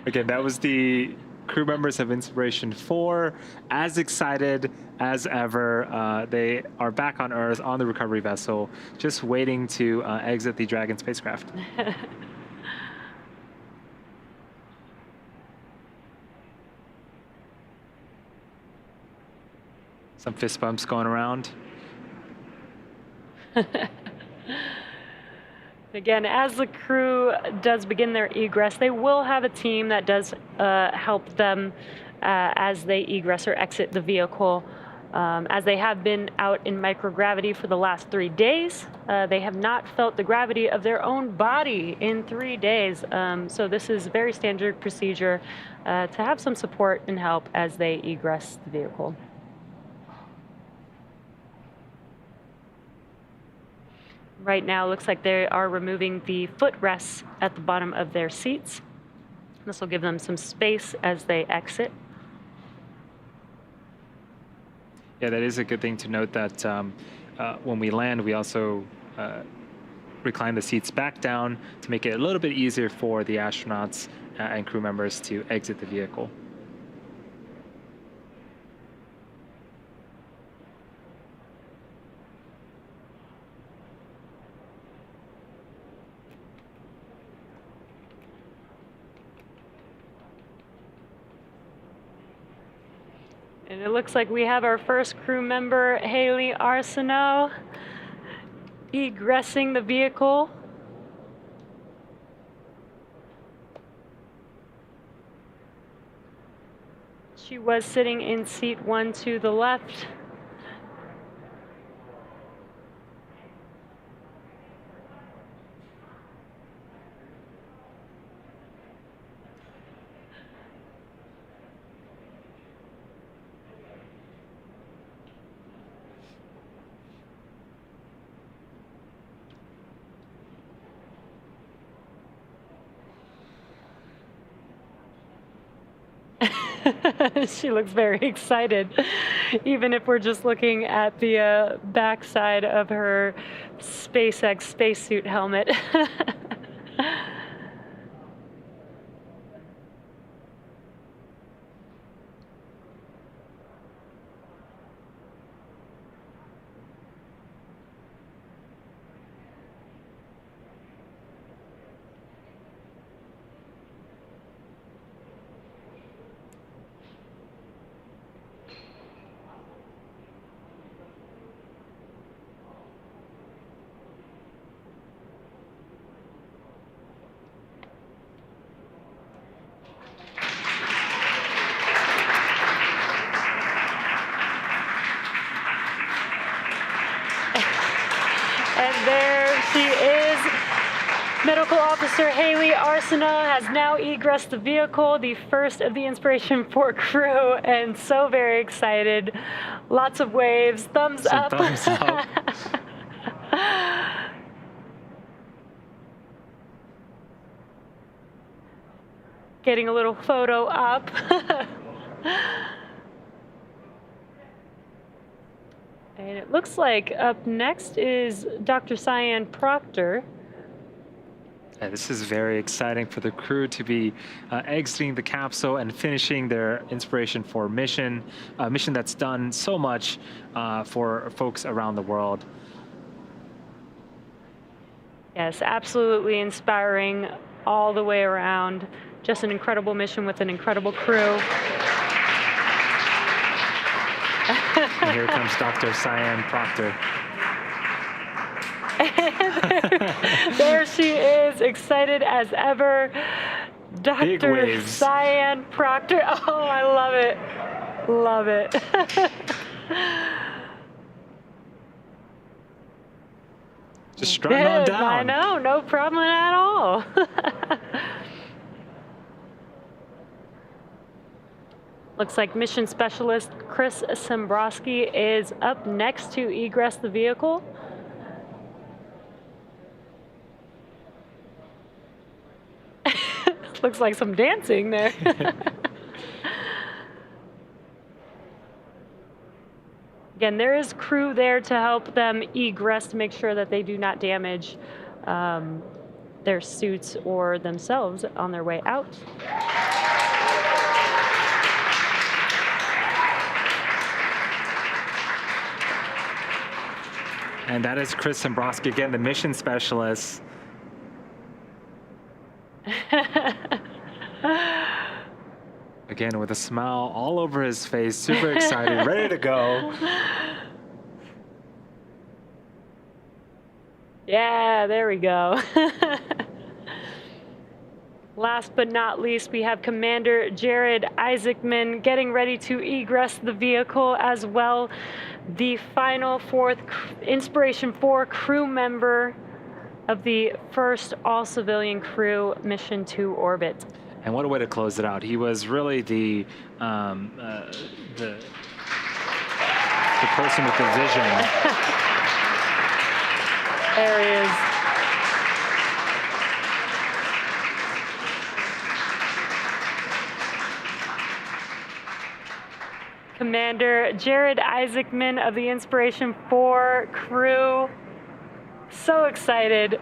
Again, that was the crew members of Inspiration 4, as excited as ever. They are back on Earth on the recovery vessel, just waiting to exit the Dragon spacecraft. Some fist bumps going around. Again, as the crew does begin their egress, they will have a team that does help them as they egress or exit the vehicle. As they have been out in microgravity for the last 3 days, they have not felt the gravity of their own body in 3 days. So this is very standard procedure to have some support and help as they egress the vehicle. Right now, it looks like they are removing the footrests at the bottom of their seats. This will give them some space as they exit. Yeah, that is a good thing to note that when we land, we also recline the seats back down to make it a little bit easier for the astronauts and crew members to exit the vehicle. And it looks like we have our first crew member, Haley Arsenault, egressing the vehicle. She was sitting in seat 1 to the left. She looks very excited, even if we're just looking at the backside of her SpaceX spacesuit helmet. And there she is. Medical Officer Haley Arsenault has now egressed the vehicle, the first of the Inspiration 4 crew, and so very excited. Lots of waves, thumbs up. Thumbs up. Getting a little photo up. And it looks like up next is Dr. Cyan Proctor. Yeah, this is very exciting for the crew to be exiting the capsule and finishing their Inspiration 4 mission, a mission that's done so much for folks around the world. Yes, absolutely inspiring all the way around. Just an incredible mission with an incredible crew. And here comes Dr. Cyan Proctor. There she is, excited as ever. Big Dr. waves. Cyan Proctor. Oh, I love it. Love it. Just strutting on down. I know, no problem at all. Looks like Mission Specialist Chris Sembrowski is up next to egress the vehicle. Looks like some dancing there. Again, there is crew there to help them egress to make sure that they do not damage their suits or themselves on their way out. And that is Chris Dombrowski, again, the mission specialist. Again, with a smile all over his face, super excited, ready to go. Yeah, there we go. Last but not least, we have Commander Jared Isaacman getting ready to egress the vehicle as well. The final fourth Inspiration 4 crew member of the first all-civilian crew mission to orbit. And what a way to close it out. He was really the person with the vision. There he is. Commander Jared Isaacman of the Inspiration 4 crew. So excited.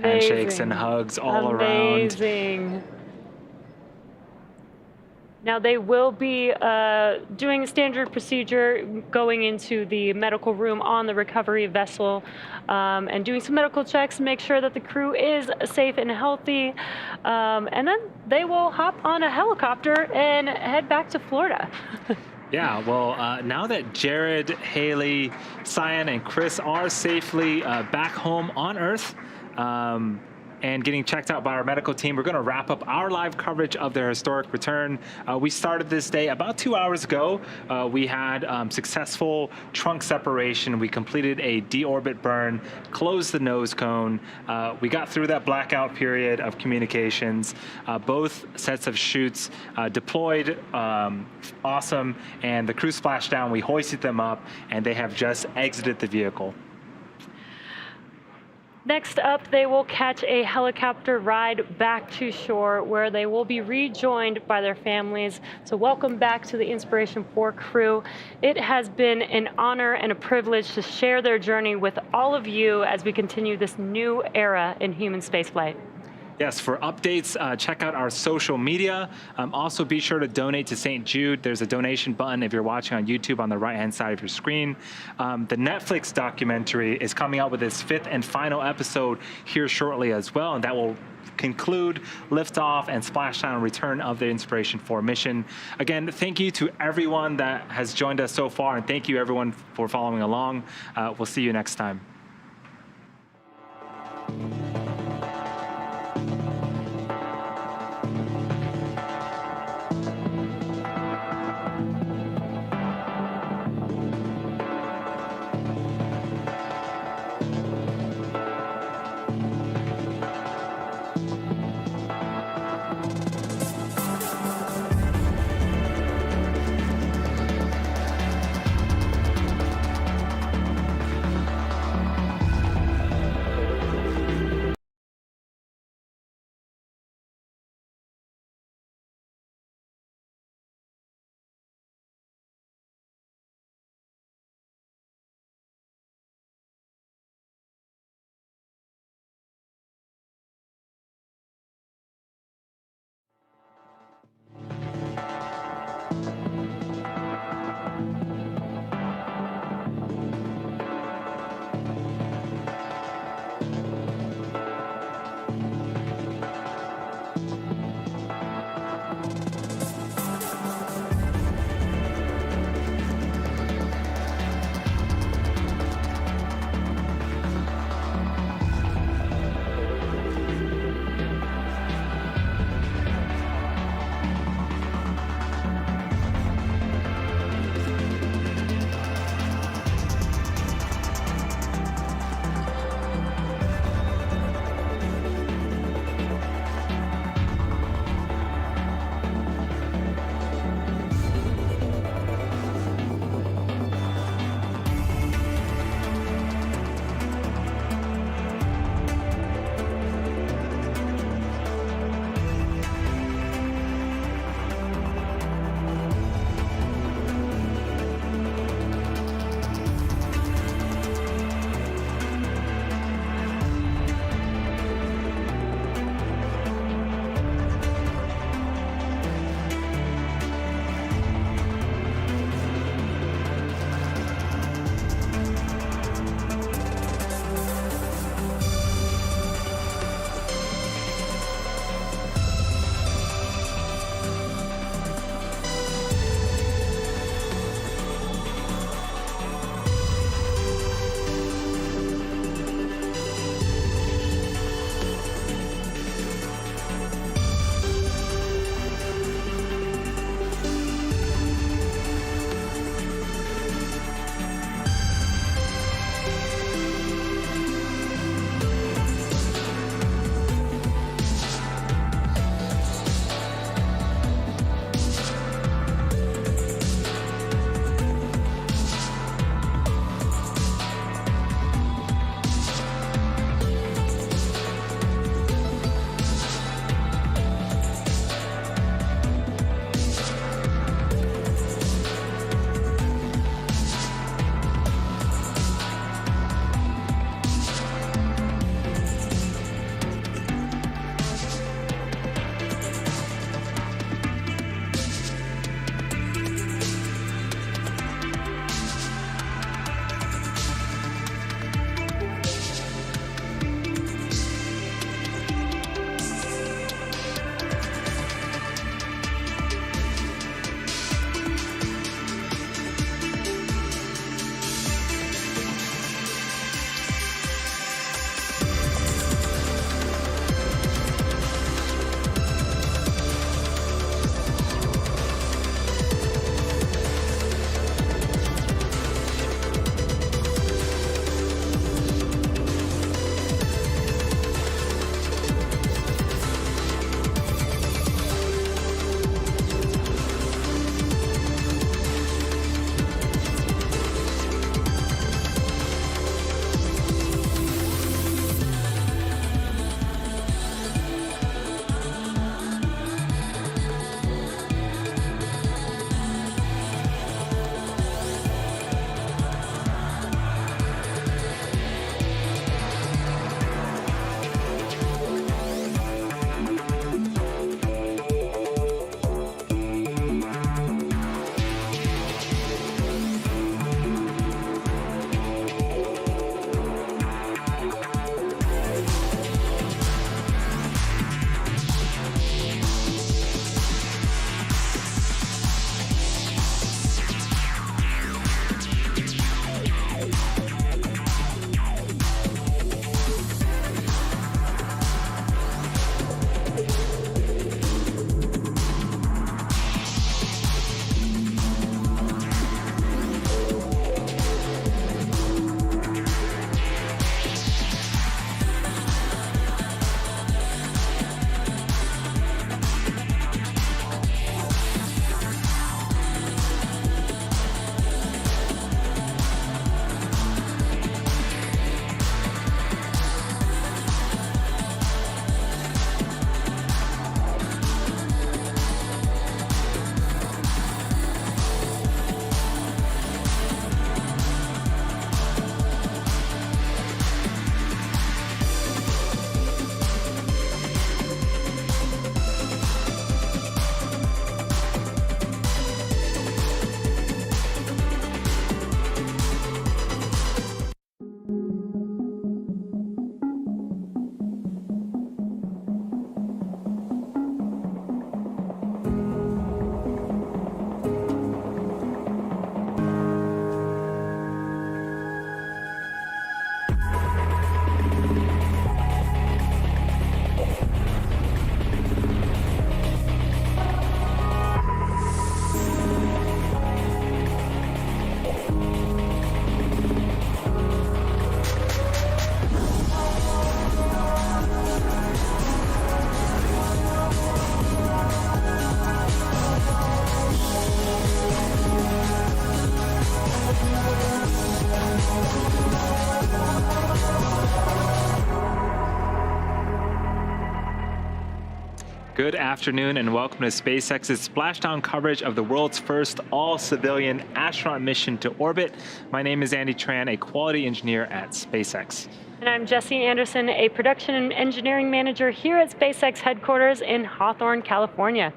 Handshakes and hugs all around. Amazing. Now they will be doing a standard procedure, going into the medical room on the recovery vessel and doing some medical checks to make sure that the crew is safe and healthy. And then they will hop on a helicopter and head back to Florida. Yeah, well, now that Jared, Haley, Cyan, and Chris are safely back home on Earth, and getting checked out by our medical team, we're going to wrap up our live coverage of their historic return. We started this day about 2 hours ago. We had successful trunk separation. We completed a deorbit burn, closed the nose cone. We got through that blackout period of communications. Both sets of chutes deployed, awesome, and the crew splashed down. We hoisted them up, and they have just exited the vehicle. Next up, they will catch a helicopter ride back to shore where they will be rejoined by their families. So welcome back to the Inspiration 4 crew. It has been an honor and a privilege to share their journey with all of you as we continue this new era in human spaceflight. Yes, for updates, check out our social media. Also, be sure to donate to St. Jude. There's a donation button if you're watching on YouTube on the right-hand side of your screen. The Netflix documentary is coming out with its 5th and final episode here shortly as well, and that will conclude liftoff and splashdown return of the Inspiration 4 mission. Again, thank you to everyone that has joined us so far, and thank you everyone for following along. We'll see you next time. Good afternoon and welcome to SpaceX's splashdown coverage of the world's first all-civilian astronaut mission to orbit. My name is Andy Tran, a quality engineer at SpaceX. And I'm Jesse Anderson, a production and engineering manager here at SpaceX headquarters in Hawthorne, California.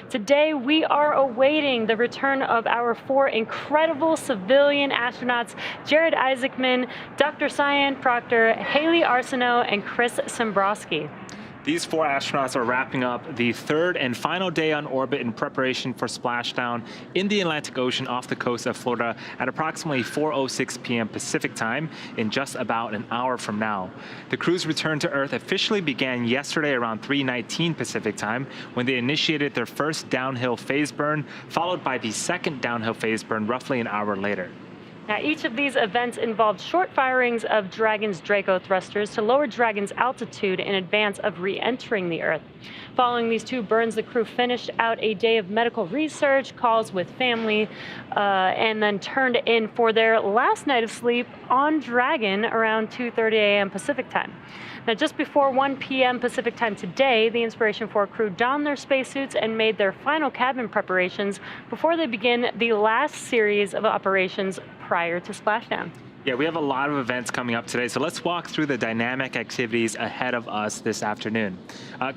Today, we are awaiting the return of our 4 incredible civilian astronauts, Jared Isaacman, Dr. Cyan Proctor, Haley Arsenault, and Chris Sembrowski. These 4 astronauts are wrapping up the 3rd and final day on orbit in preparation for splashdown in the Atlantic Ocean off the coast of Florida at approximately 4:06 p.m. Pacific time in just about an hour from now. The crew's return to Earth officially began yesterday around 3:19 Pacific time when they initiated their first downhill phase burn, followed by the second downhill phase burn roughly an hour later. Now, each of these events involved short firings of Dragon's Draco thrusters to lower Dragon's altitude in advance of re-entering the Earth. Following these 2 burns, the crew finished out a day of medical research, calls with family, and then turned in for their last night of sleep on Dragon around 2:30 a.m. Pacific time. Now, just before 1 p.m. Pacific time today, the Inspiration 4 crew donned their spacesuits and made their final cabin preparations before they begin the last series of operations prior to splashdown. Yeah, we have a lot of events coming up today, so let's walk through the dynamic activities ahead of us this afternoon.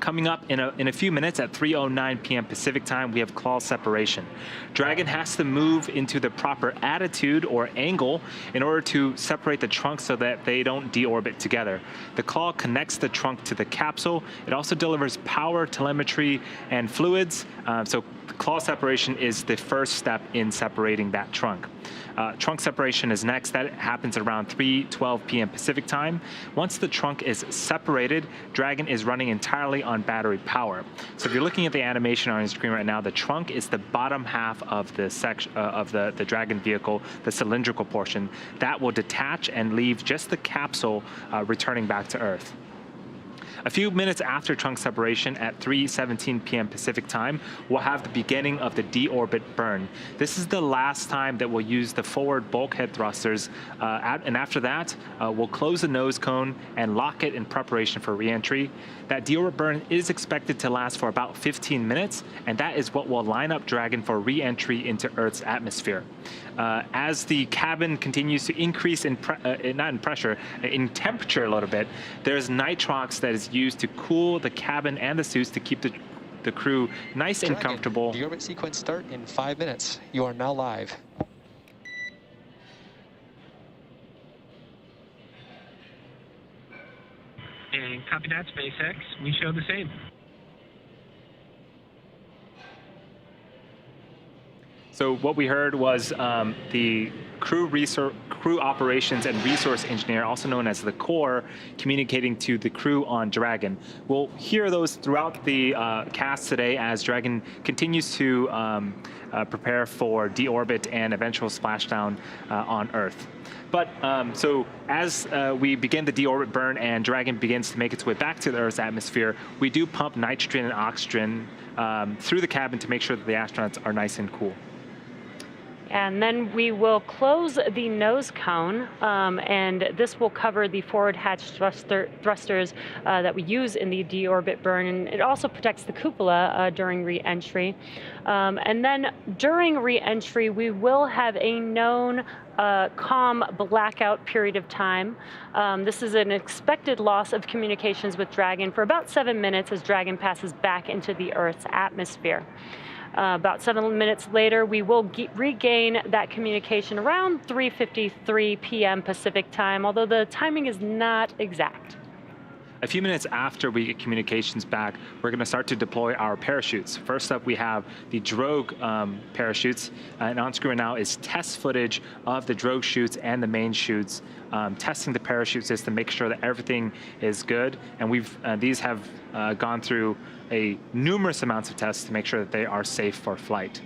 Coming up in a few minutes at 3:09 p.m. Pacific time, we have claw separation. Dragon has to move into the proper attitude or angle in order to separate the trunk so that they don't deorbit together. The claw connects the trunk to the capsule. It also delivers power, telemetry, and fluids. So claw separation is the first step in separating that trunk. Trunk separation is next. That happens around 3:12 p.m. Pacific time. Once the trunk is separated, Dragon is running entirely on battery power. So if you're looking at the animation on your screen right now, the trunk is the bottom half of the section of the Dragon vehicle, the cylindrical portion. That will detach and leave just the capsule returning back to Earth. A few minutes after trunk separation at 3:17 p.m. Pacific time, we'll have the beginning of the deorbit burn. This is the last time that we'll use the forward bulkhead thrusters, and after that, we'll close the nose cone and lock it in preparation for re-entry. That deorbit burn is expected to last for about 15 minutes, and that is what will line up Dragon for re-entry into Earth's atmosphere. As the cabin continues to increase in temperature a little bit, there's nitrox that is used to cool the cabin and the suits to keep the crew nice and comfortable. The orbit sequence start in 5 minutes. You are now live. And copy that, SpaceX. We show the same. So what we heard was the crew operations and resource engineer, also known as the core, communicating to the crew on Dragon. We'll hear those throughout the cast today as Dragon continues to prepare for deorbit and eventual splashdown on Earth. But so as we begin the deorbit burn and Dragon begins to make its way back to the Earth's atmosphere, we do pump nitrogen and oxygen through the cabin to make sure that the astronauts are nice and cool. And then we will close the nose cone, and this will cover the forward hatch thrusters that we use in the deorbit burn. And it also protects the cupola during re-entry. And then during re-entry, we will have a known calm blackout period of time. This is an expected loss of communications with Dragon for about 7 minutes as Dragon passes back into the Earth's atmosphere. About 7 minutes later, we will regain that communication around 3:53 p.m. Pacific time, although the timing is not exact. A few minutes after we get communications back, we're going to start to deploy our parachutes. First up, we have the drogue parachutes, and on screen now is test footage of the drogue chutes and the main chutes, testing the parachute system, make sure that everything is good. And these have gone through numerous amounts of tests to make sure that they are safe for flight.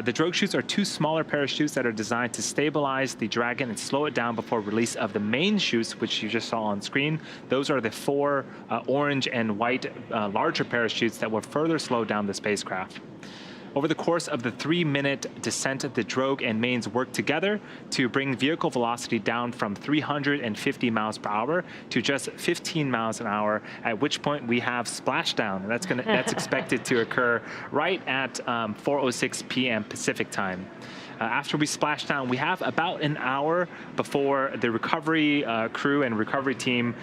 The drogue chutes are 2 smaller parachutes that are designed to stabilize the Dragon and slow it down before release of the main chutes, which you just saw on screen. Those are the 4 orange and white larger parachutes that will further slow down the spacecraft. Over the course of the 3-minute descent, the drogue and mains work together to bring vehicle velocity down from 350 miles per hour to just 15 miles an hour, at which point we have splashdown. That's expected to occur right at 4:06 p.m. Pacific time. After we splash down, we have about an hour before the recovery crew and recovery team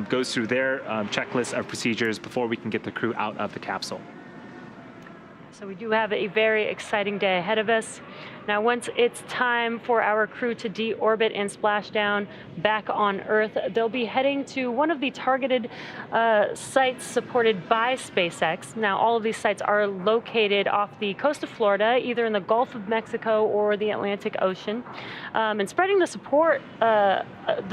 goes through their checklist of procedures before we can get the crew out of the capsule. So we do have a very exciting day ahead of us. Now, once it's time for our crew to deorbit and splash down back on Earth, they'll be heading to one of the targeted sites supported by SpaceX. Now, all of these sites are located off the coast of Florida, either in the Gulf of Mexico or the Atlantic Ocean. And spreading the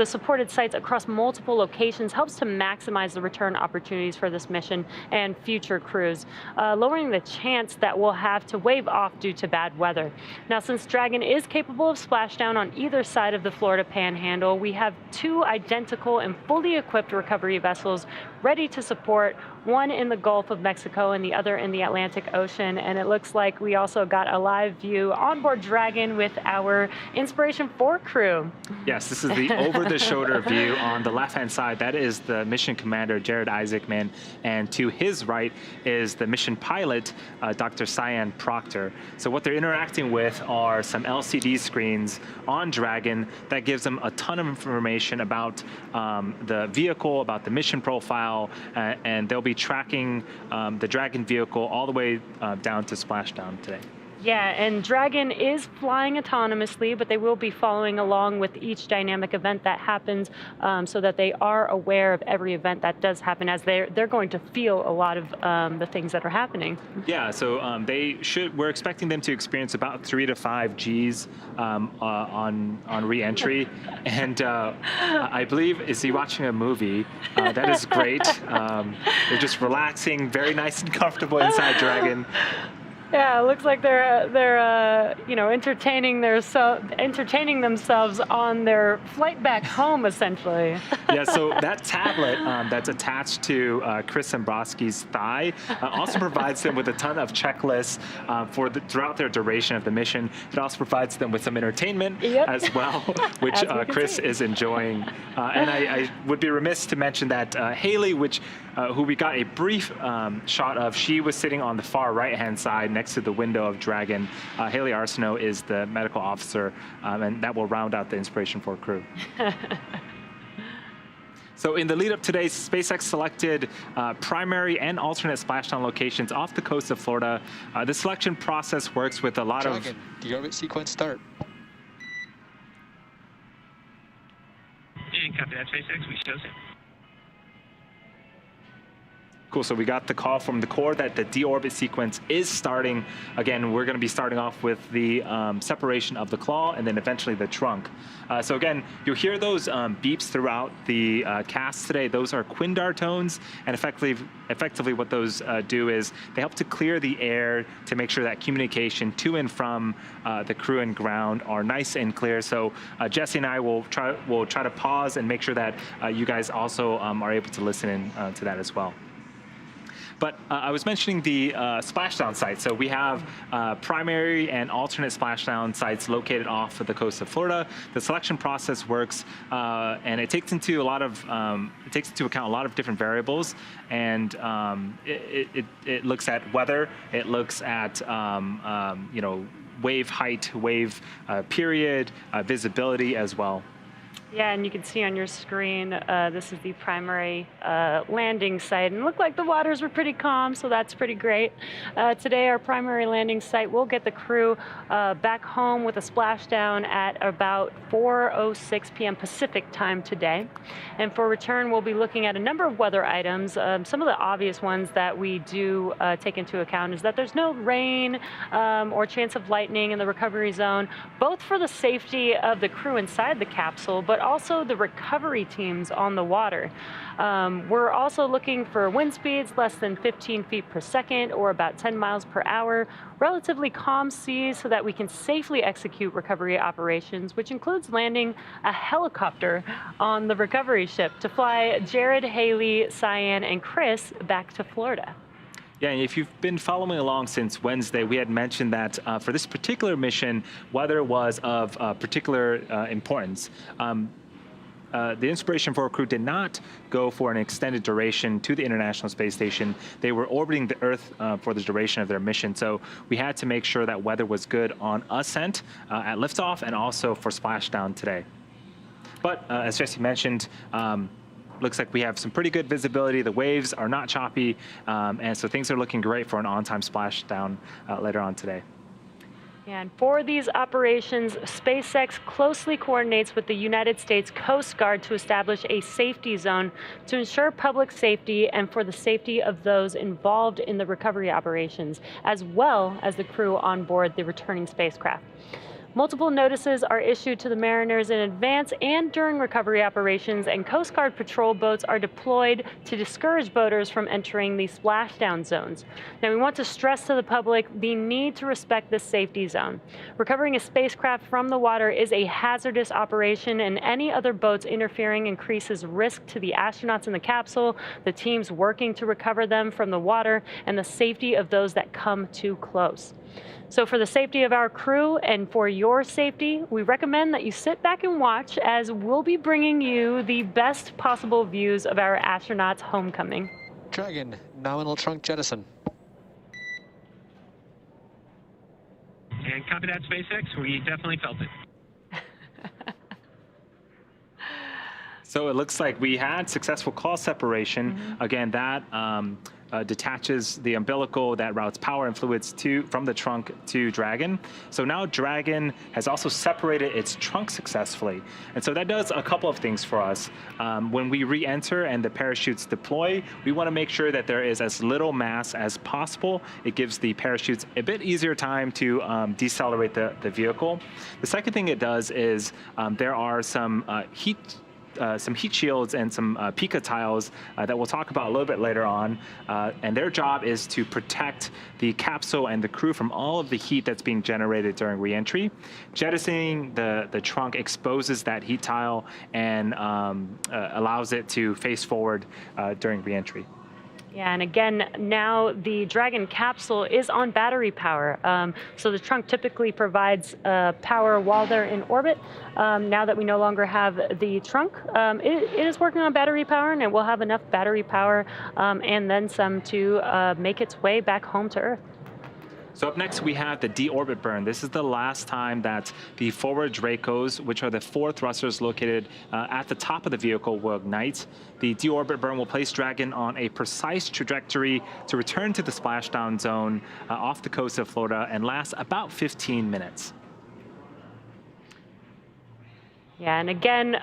supported sites across multiple locations helps to maximize the return opportunities for this mission and future crews, lowering the chance that we'll have to wave off due to bad weather. Now, since Dragon is capable of splashdown on either side of the Florida Panhandle, we have 2 identical and fully equipped recovery vessels ready to support, one in the Gulf of Mexico and the other in the Atlantic Ocean. And it looks like we also got a live view onboard Dragon with our Inspiration 4 crew. Yes, this is the over-the-shoulder view. On the left-hand side, that is the mission commander, Jared Isaacman, and to his right is the mission pilot, Dr. Cyan Proctor. So what they're interacting with are some LCD screens on Dragon that gives them a ton of information about the vehicle, about the mission profile, and they'll be tracking the Dragon vehicle all the way down to splashdown today. Yeah, and Dragon is flying autonomously, but they will be following along with each dynamic event that happens, so that they are aware of every event that does happen, as they're going to feel a lot of the things that are happening. Yeah, so we're expecting them to experience about 3 to 5 Gs on re-entry, and I believe, is he watching a movie? That is great. They're just relaxing, very nice and comfortable inside Dragon. Yeah, it looks like they're entertaining themselves on their flight back home, essentially. Yeah, so that tablet that's attached to Chris Zembroski's thigh also provides them with a ton of checklists throughout their duration of the mission. It also provides them with some entertainment as well, which Chris is enjoying. And I would be remiss to mention that Haley, who we got a brief shot of, she was sitting on the far right-hand side next to the window of Dragon. Haley Arsenault is the medical officer, and that will round out the Inspiration 4 crew. So in the lead up today, SpaceX selected primary and alternate splashdown locations off the coast of Florida. The selection process works with a lot Dragon, deorbit sequence start. And copy that, SpaceX. We show it. Cool, so we got the call from the core that the deorbit sequence is starting. Again, we're going to be starting off with the separation of the claw and then eventually the trunk. So again, you'll hear those beeps throughout the cast today. Those are Quindar tones, and effectively what those do is they help to clear the air to make sure that communication to and from the crew and ground are nice and clear. So Jesse and I will try to pause and make sure that you guys also are able to listen in to that as well. But I was mentioning the splashdown sites. So we have primary and alternate splashdown sites located off of the coast of Florida. The selection process works, and it takes into account a lot of different variables. And it looks at weather. It looks at wave height, wave period, visibility as well. Yeah, and you can see on your screen, this is the primary landing site. And it looked like the waters were pretty calm, so that's pretty great. Today, our primary landing site will get the crew back home with a splashdown at about 4:06 p.m. Pacific time today. And for return, we'll be looking at a number of weather items. Some of the obvious ones that we do take into account is that there's no rain or chance of lightning in the recovery zone, both for the safety of the crew inside the capsule, but also the recovery teams on the water. We're also looking for wind speeds less than 15 feet per second or about 10 miles per hour, relatively calm seas so that we can safely execute recovery operations, which includes landing a helicopter on the recovery ship to fly Jared, Haley, Cyan, and Chris back to Florida. Yeah, and if you've been following along since Wednesday, we had mentioned that for this particular mission, weather was of particular importance. The inspiration for our crew did not go for an extended duration to the International Space Station. They were orbiting the Earth for the duration of their mission, so we had to make sure that weather was good on ascent, at liftoff, and also for splashdown today. But as Jesse mentioned, looks like we have some pretty good visibility. The waves are not choppy, and so things are looking great for an on-time splashdown later on today. And for these operations, SpaceX closely coordinates with the United States Coast Guard to establish a safety zone to ensure public safety and for the safety of those involved in the recovery operations, as well as the crew on board the returning spacecraft. Multiple notices are issued to the mariners in advance and during recovery operations, and Coast Guard patrol boats are deployed to discourage boaters from entering the splashdown zones. Now, we want to stress to the public the need to respect this safety zone. Recovering a spacecraft from the water is a hazardous operation, and any other boats interfering increases risk to the astronauts in the capsule, the teams working to recover them from the water, and the safety of those that come too close. So for the safety of our crew and for your safety, we recommend that you sit back and watch as we'll be bringing you the best possible views of our astronauts' homecoming. Dragon, nominal trunk jettison. And copy that, SpaceX. We definitely felt it. So it looks like we had successful call separation. Again, that detaches the umbilical that routes power and fluids from the trunk to Dragon. So now Dragon has also separated its trunk successfully. And so that does a couple of things for us. When we re-enter and the parachutes deploy, we want to make sure that there is as little mass as possible. It gives the parachutes a bit easier time to decelerate the vehicle. The second thing it does is there are some heat shields and some pica tiles that we'll talk about a little bit later on. And their job is to protect the capsule and the crew from all of the heat that's being generated during reentry. Jettisoning the trunk exposes that heat tile and allows it to face forward during reentry. Yeah, and again, now the Dragon capsule is on battery power. So the trunk typically provides power while they're in orbit. Now that we no longer have the trunk, it is working on battery power, and it will have enough battery power and then some to make its way back home to Earth. So up next, we have the deorbit burn. This is the last time that the forward Dracos, which are the 4 thrusters located at the top of the vehicle, will ignite. The deorbit burn will place Dragon on a precise trajectory to return to the splashdown zone off the coast of Florida and last about 15 minutes. Yeah, and again,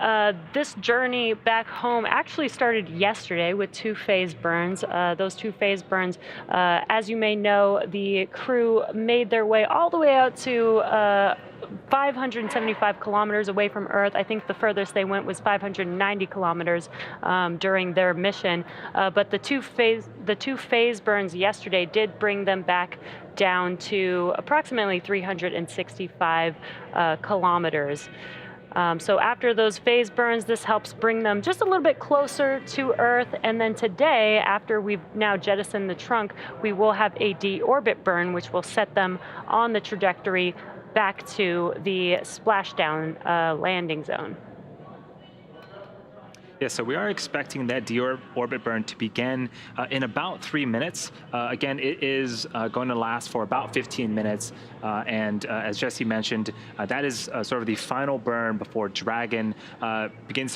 this journey back home actually started yesterday with 2 phase burns. Those 2 phase burns, as you may know, the crew made their way all the way out to 575 kilometers away from Earth. I think the furthest they went was 590 kilometers during their mission. But the two phase burns yesterday did bring them back down to approximately 365 kilometers. So after those phase burns, this helps bring them just a little bit closer to Earth. And then today, after we've now jettisoned the trunk, we will have a deorbit burn, which will set them on the trajectory back to the splashdown landing zone. Yeah, so we are expecting that deorbit burn to begin in about 3 minutes. Again, it is going to last for about 15 minutes. And as Jesse mentioned, that is sort of the final burn before Dragon begins to